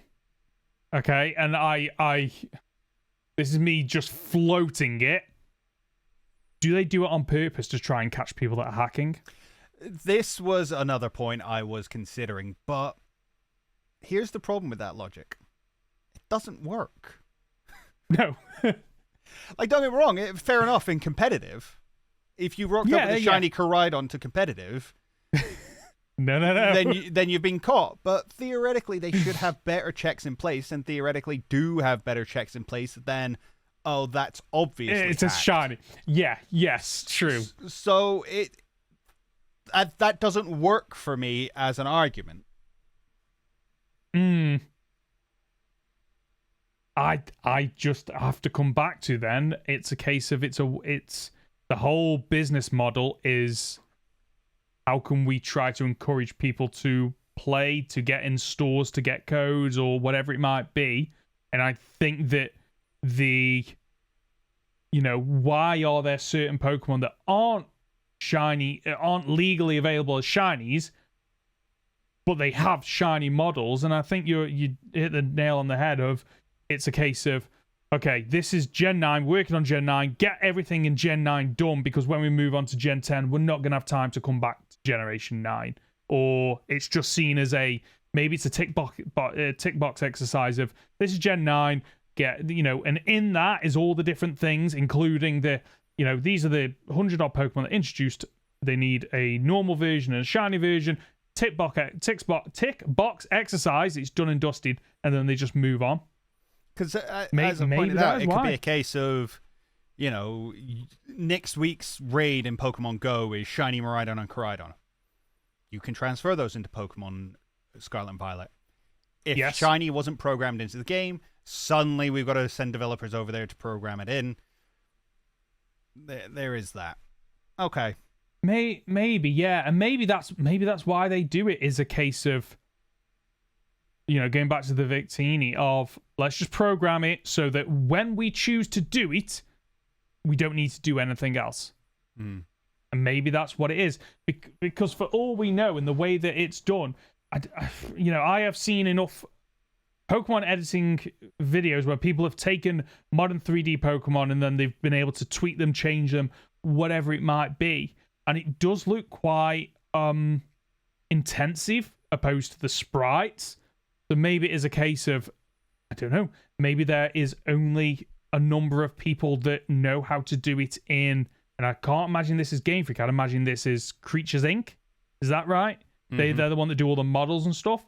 Okay, and I this is me just floating it. Do they do it on purpose to try and catch people that are hacking? This was another point I was considering, but here's the problem with that logic. It doesn't work. No. Like, don't get me wrong, fair enough in competitive. If you rocked up with a shiny Koraidon to competitive, no. Then you've been caught. But theoretically, they should have better checks in place, and theoretically do have better checks in place than, oh, that's obviously it's hacked. A shiny. Yeah, yes, true. So that doesn't work for me as an argument. I just have to come back to then. It's a case of it's the whole business model is how can we try to encourage people to play, to get in stores, to get codes or whatever it might be. And I think that why are there certain Pokemon that aren't legally available as shinies, but they have shiny models? And I think you hit the nail on the head of, it's a case of, okay, this is Gen 9, working on Gen 9, get everything in Gen 9 done, because when we move on to Gen 10, we're not going to have time to come back to Generation 9. Or it's just seen as maybe it's a tick box exercise of, this is Gen 9, and in that is all the different things, including these are the 100-odd Pokemon that introduced. They need a normal version and a shiny version. Tick box exercise. It's done and dusted, and then they just move on. Because as I pointed out, it could be a case of, next week's raid in Pokemon Go is shiny Miraidon and Koraidon. You can transfer those into Pokemon Scarlet and Violet. If shiny wasn't programmed into the game, suddenly we've got to send developers over there to program it in. There is that. Okay. Maybe, yeah, and maybe that's why they do it, is a case of, going back to the Victini of, let's just program it so that when we choose to do it, we don't need to do anything else. And maybe that's what it is, because for all we know, in the way that it's done, I have seen enough Pokemon editing videos where people have taken modern 3D Pokemon and then they've been able to tweak them, change them, whatever it might be. And it does look quite intensive opposed to the sprites. So maybe it is a case of, I don't know, maybe there is only a number of people that know how to do it in, and I can't imagine this is GameFreak. I'd imagine this is Creatures Inc. Is that right? Mm-hmm. They're the one that do all the models and stuff.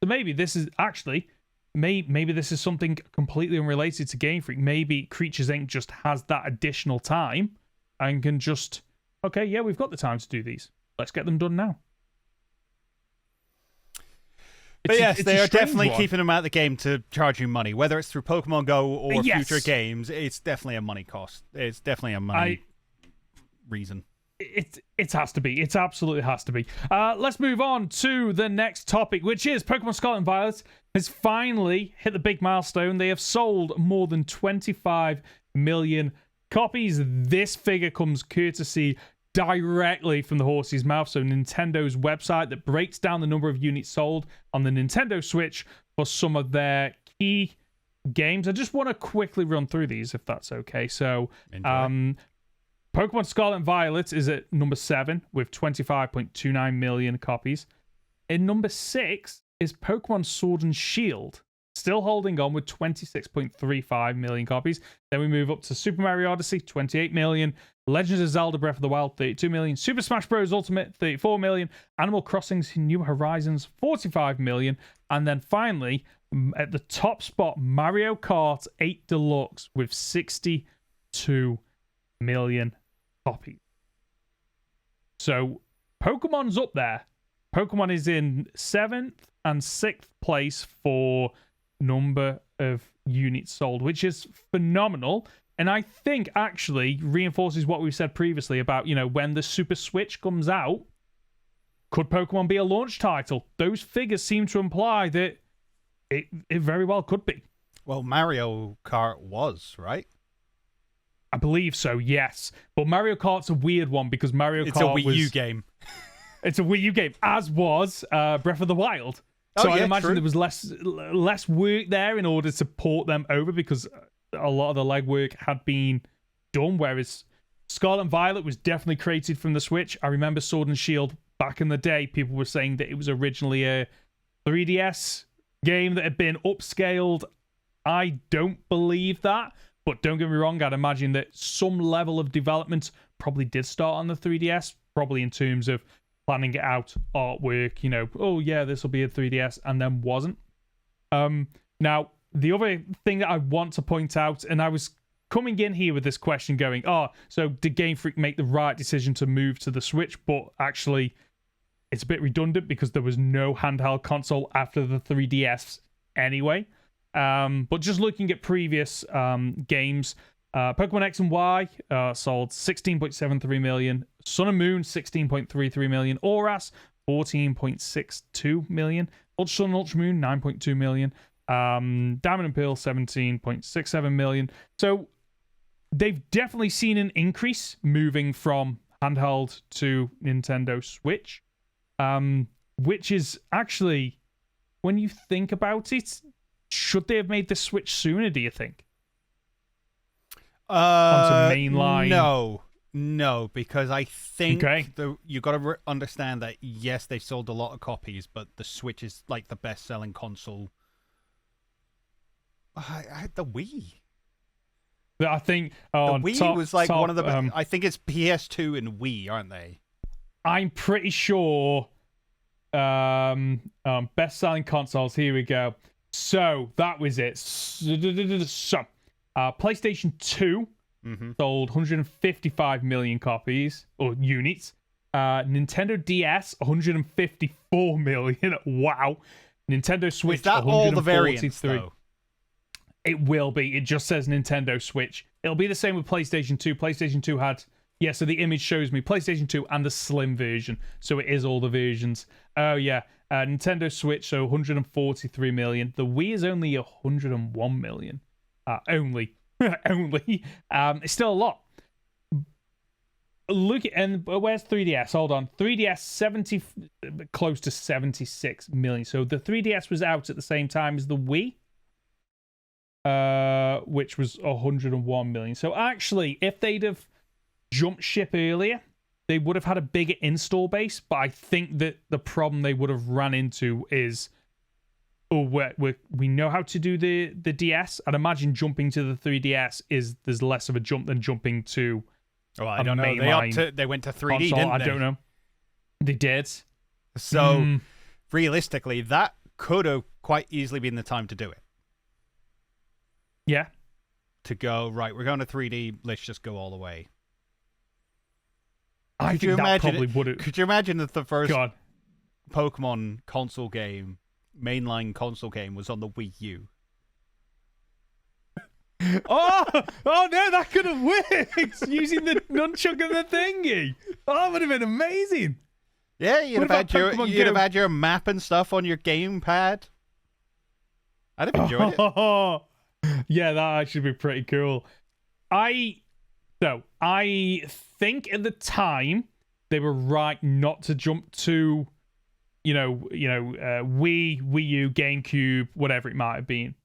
So maybe this is actually, maybe this is something completely unrelated to GameFreak. Maybe Creatures Inc. just has that additional time and can just, okay, yeah, we've got the time to do these. Let's get them done now. But yes, they are definitely keeping them out of the game to charge you money. Whether it's through Pokemon Go or future games, it's definitely a money cost. It's definitely a money reason. It has to be. It absolutely has to be. Let's move on to the next topic, which is Pokemon Scarlet and Violet has finally hit the big milestone. They have sold more than 25 million copies. This figure comes courtesy directly from the horse's mouth. So Nintendo's website that breaks down the number of units sold on the Nintendo Switch for some of their key games. I just want to quickly run through these, if that's okay. So Pokemon Scarlet and Violet is at number 7 with 25.29 million copies. In number 6 is Pokemon Sword and Shield, still holding on with 26.35 million copies. Then we move up to Super Mario Odyssey, 28 million. Legends of Zelda Breath of the Wild, 32 million. Super Smash Bros. Ultimate, 34 million. Animal Crossing's New Horizons, 45 million. And then finally, at the top spot, Mario Kart 8 Deluxe with 62 million copies. So Pokemon's up there. Pokemon is in 7th and 6th place for number of units sold, which is phenomenal. And I think actually reinforces what we said previously about, when the Super Switch comes out, could Pokemon be a launch title? Those figures seem to imply that it very well could be. Well, Mario Kart was, right? I believe so, yes. But Mario Kart's a weird one because Mario Kart It's a Wii U game. It's a Wii U game, as was Breath of the Wild. So I imagine there was less work there in order to port them over because a lot of the legwork had been done, whereas Scarlet and Violet was definitely created from the Switch. I remember Sword and Shield back in the day, people were saying that it was originally a 3DS game that had been upscaled. I don't believe that, but don't get me wrong, I'd imagine that some level of development probably did start on the 3DS, probably in terms of planning it out, artwork, oh yeah, this will be a 3DS, and then wasn't. Now, the other thing that I want to point out, and I was coming in here with this question going, so did Game Freak make the right decision to move to the Switch? But actually, it's a bit redundant because there was no handheld console after the 3DS anyway. But just looking at previous games, Pokemon X and Y sold 16.73 million. Sun and Moon 16.33 million. Auras 14.62 million. Ultra Sun and Ultra Moon 9.2 million. Diamond and Pearl 17.67 million. So they've definitely seen an increase moving from handheld to Nintendo Switch, which is actually, when you think about it, should they have made the Switch sooner, do you think? Onto mainline? No, because I think Okay. you got to understand that, yes, they sold a lot of copies, but the Switch is like the best-selling console. The Wii. I think The Wii was like one of the. I think it's PS2 and Wii, aren't they? I'm pretty sure. Best-selling consoles. Here we go. So that was it. So, PlayStation 2 sold 155 million copies or units. Nintendo DS 154 million. Wow. Nintendo Switch. Is that all the variants though? It will be. It just says Nintendo Switch. It'll be the same with PlayStation 2. PlayStation 2 had... Yeah, so the image shows me PlayStation 2 and the slim version. So it is all the versions. Oh, yeah. Nintendo Switch, so 143 million. The Wii is only 101 million. Only. Only. It's still a lot. Look at... And where's 3DS? Hold on. 3DS, close to 76 million. So the 3DS was out at the same time as the Wii. Which was 101 million. So actually, if they'd have jumped ship earlier, they would have had a bigger install base. But I think that the problem they would have run into is, we know how to do the DS. I'd imagine jumping to the 3DS there's less of a jump than jumping to. Oh, I don't know. They went to 3D, console. didn't they? I don't know. They did. So realistically, that could have quite easily been the time to do it. Yeah. To go, right, we're going to 3D, let's just go all the way. I think that probably would have... Could you imagine if the first Pokemon console game, mainline console game, was on the Wii U? Oh no, that could have worked! Using the nunchuck and the thingy! Oh, that would have been amazing! Yeah, you'd have had your map and stuff on your gamepad. I'd have enjoyed it. Yeah, that actually be pretty cool. I think at the time they were right not to jump to, Wii U, GameCube, whatever it might have been.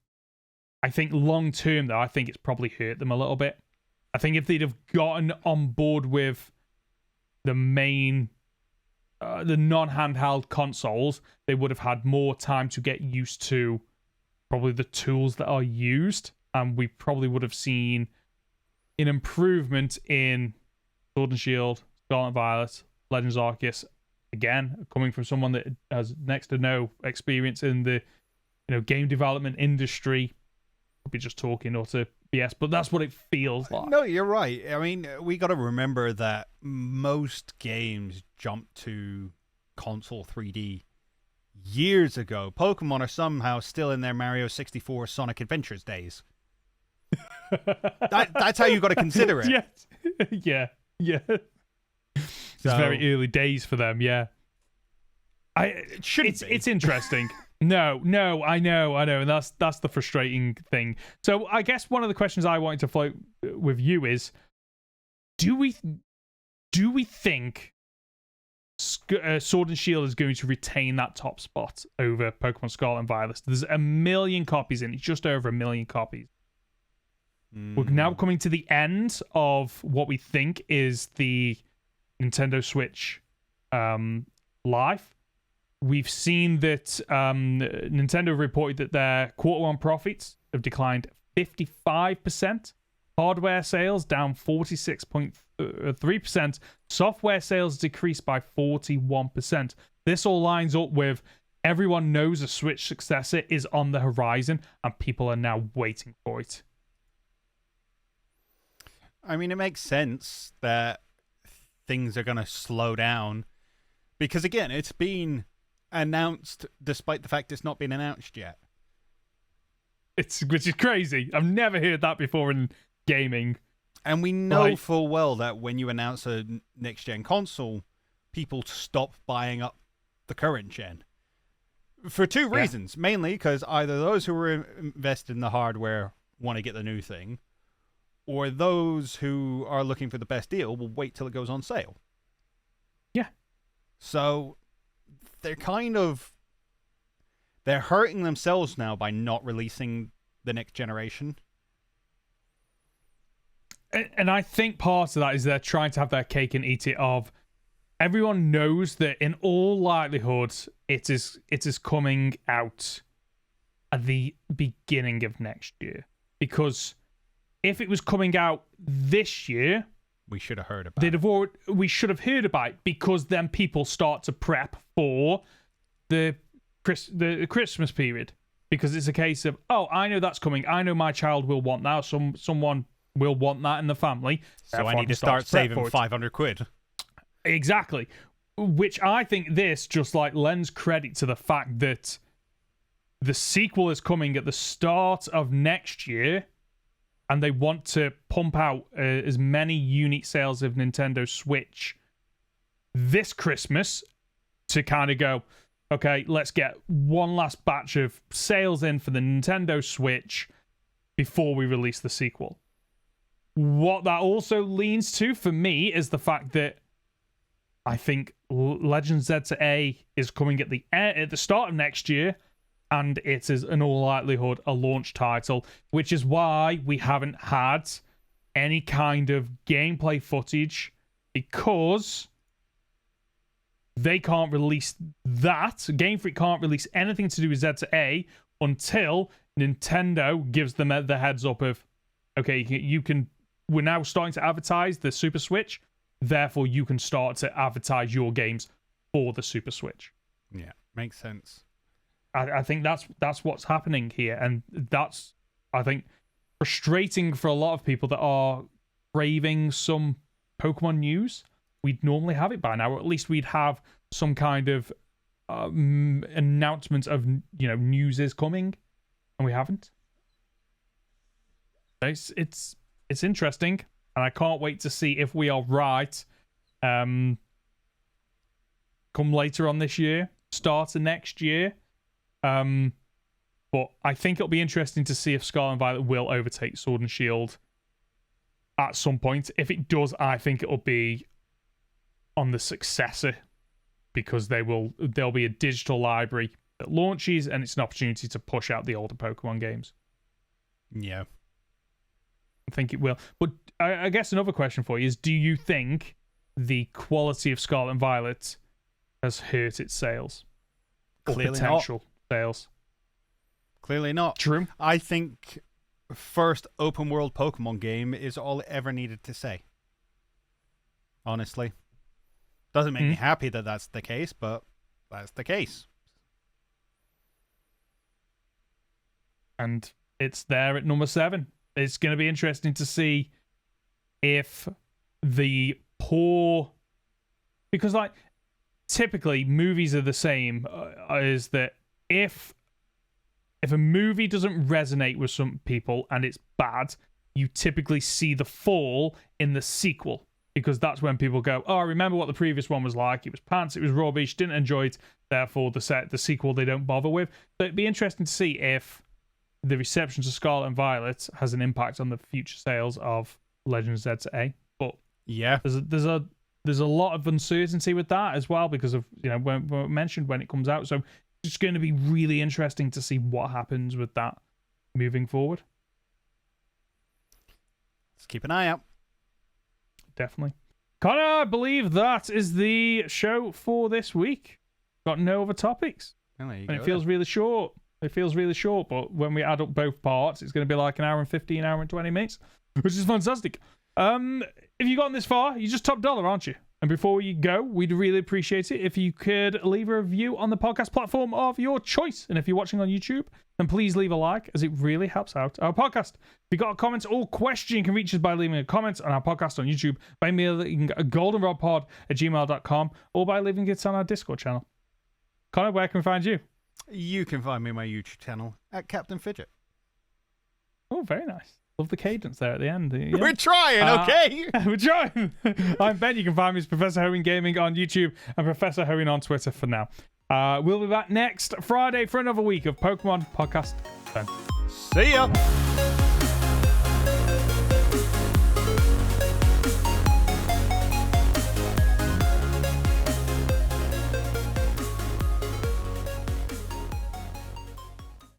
I think long term though, I think it's probably hurt them a little bit. I think if they'd have gotten on board with the main, the non-handheld consoles, they would have had more time to get used to probably the tools that are used, and we probably would have seen an improvement in Sword and Shield, Scarlet and Violet, Legends Arceus. Again, coming from someone that has next to no experience in the game development industry, I'll be just talking utter BS, but that's what it feels like. No, you're right. I mean, we got to remember that most games jump to console 3D years ago. Pokemon are somehow still in their Mario 64 Sonic Adventures days. That's how you got to consider it. Yeah. It's very early days for them. Yeah, it's interesting. No, I know, and that's the frustrating thing. So I guess one of the questions I wanted to float with you is, do we think Sword and Shield is going to retain that top spot over Pokemon Scarlet and Violet? There's 1 million copies in it, just over 1 million copies. We're now coming to the end of what we think is the Nintendo Switch life. We've seen that Nintendo reported that their Q1 profits have declined 55%. Hardware sales down 46.3%. Software sales decreased by 41%. This all lines up with everyone knows a Switch successor is on the horizon and people are now waiting for it. I mean, it makes sense that things are going to slow down because, again, it's been announced despite the fact it's not been announced yet. Which is crazy. I've never heard that before in gaming. And we know full well that when you announce a next-gen console, people stop buying up the current gen. For two reasons. Mainly because either those who were invested in the hardware want to get the new thing, or those who are looking for the best deal will wait till it goes on sale. Yeah. So they're they're hurting themselves now by not releasing the next generation. And I think part of that is they're trying to have their cake and eat it of everyone knows that in all likelihood it is coming out at the beginning of next year. Because if it was coming out this year, we should have heard about it. We should have heard about it, because then people start to prep for the Christmas period. Because it's a case of, oh, I know that's coming. I know my child will want that. Someone will want that in the family. So I need to start saving 500 quid. Exactly. Which I think this just like lends credit to the fact that the sequel is coming at the start of next year, and they want to pump out as many unit sales of Nintendo Switch this Christmas to kind of go, okay, let's get one last batch of sales in for the Nintendo Switch before we release the sequel. What that also leans to for me is the fact that I think Legend Z is coming at the start of next year, and it is in all likelihood a launch title, which is why we haven't had any kind of gameplay footage, because they can't release that. GameFreak can't release anything to do with Z until Nintendo gives them the heads up of, okay, you can. We're now starting to advertise the Super Switch, therefore you can start to advertise your games for the Super Switch. Yeah, makes sense. I think that's what's happening here, and that's, I think, frustrating for a lot of people that are craving some Pokemon news. We'd normally have it by now, or at least we'd have some kind of announcement of news is coming, and we haven't. It's interesting, and I can't wait to see if we are right. Come later on this year, start of next year. But I think it'll be interesting to see if Scarlet and Violet will overtake Sword and Shield at some point. If it does, I think it'll be on the successor, because there'll be a digital library that launches, and it's an opportunity to push out the older Pokemon games. Yeah. I think it will. But I guess another question for you is, do you think the quality of Scarlet and Violet has hurt its sales? Clearly or potential sales? Clearly not. True. I think first open world Pokemon game is all it ever needed to say. Honestly. Doesn't make me happy that that's the case, but that's the case. And it's there at number 7. It's going to be interesting to see if the poor... Because, like, typically movies are the same, is that if a movie doesn't resonate with some people and it's bad, you typically see the fall in the sequel, because that's when people go, oh, I remember what the previous one was like. It was pants, it was rubbish, didn't enjoy it, therefore the sequel they don't bother with. So it'd be interesting to see if the reception to Scarlet and Violet has an impact on the future sales of Legend Z to A. But yeah, there's a lot of uncertainty with that as well, because of when mentioned when it comes out. So it's going to be really interesting to see what happens with that moving forward. Let's keep an eye out. Definitely. Connor, I believe that is the show for this week. Got no other topics. Oh, and it feels really short. It feels really short, but when we add up both parts, it's going to be like an hour and 15, hour and 20 minutes, which is fantastic. If you've gotten this far, you're just top dollar, aren't you? And before you go, we'd really appreciate it if you could leave a review on the podcast platform of your choice. And if you're watching on YouTube, then please leave a like, as it really helps out our podcast. If you've got a comment or question, you can reach us by leaving a comment on our podcast on YouTube, by mailing goldenrodpod@gmail.com, or by leaving it on our Discord channel. Connor, where can we find you? You can find me on my YouTube channel at Captain Fidget. Oh, very nice. Love the cadence there at the end. Yeah. We're trying, okay? We're trying. I'm Ben. You can find me as Professor Hoeing Gaming on YouTube and Professor Hoeing on Twitter for now. We'll be back next Friday for another week of Pokemon Podcast. See ya.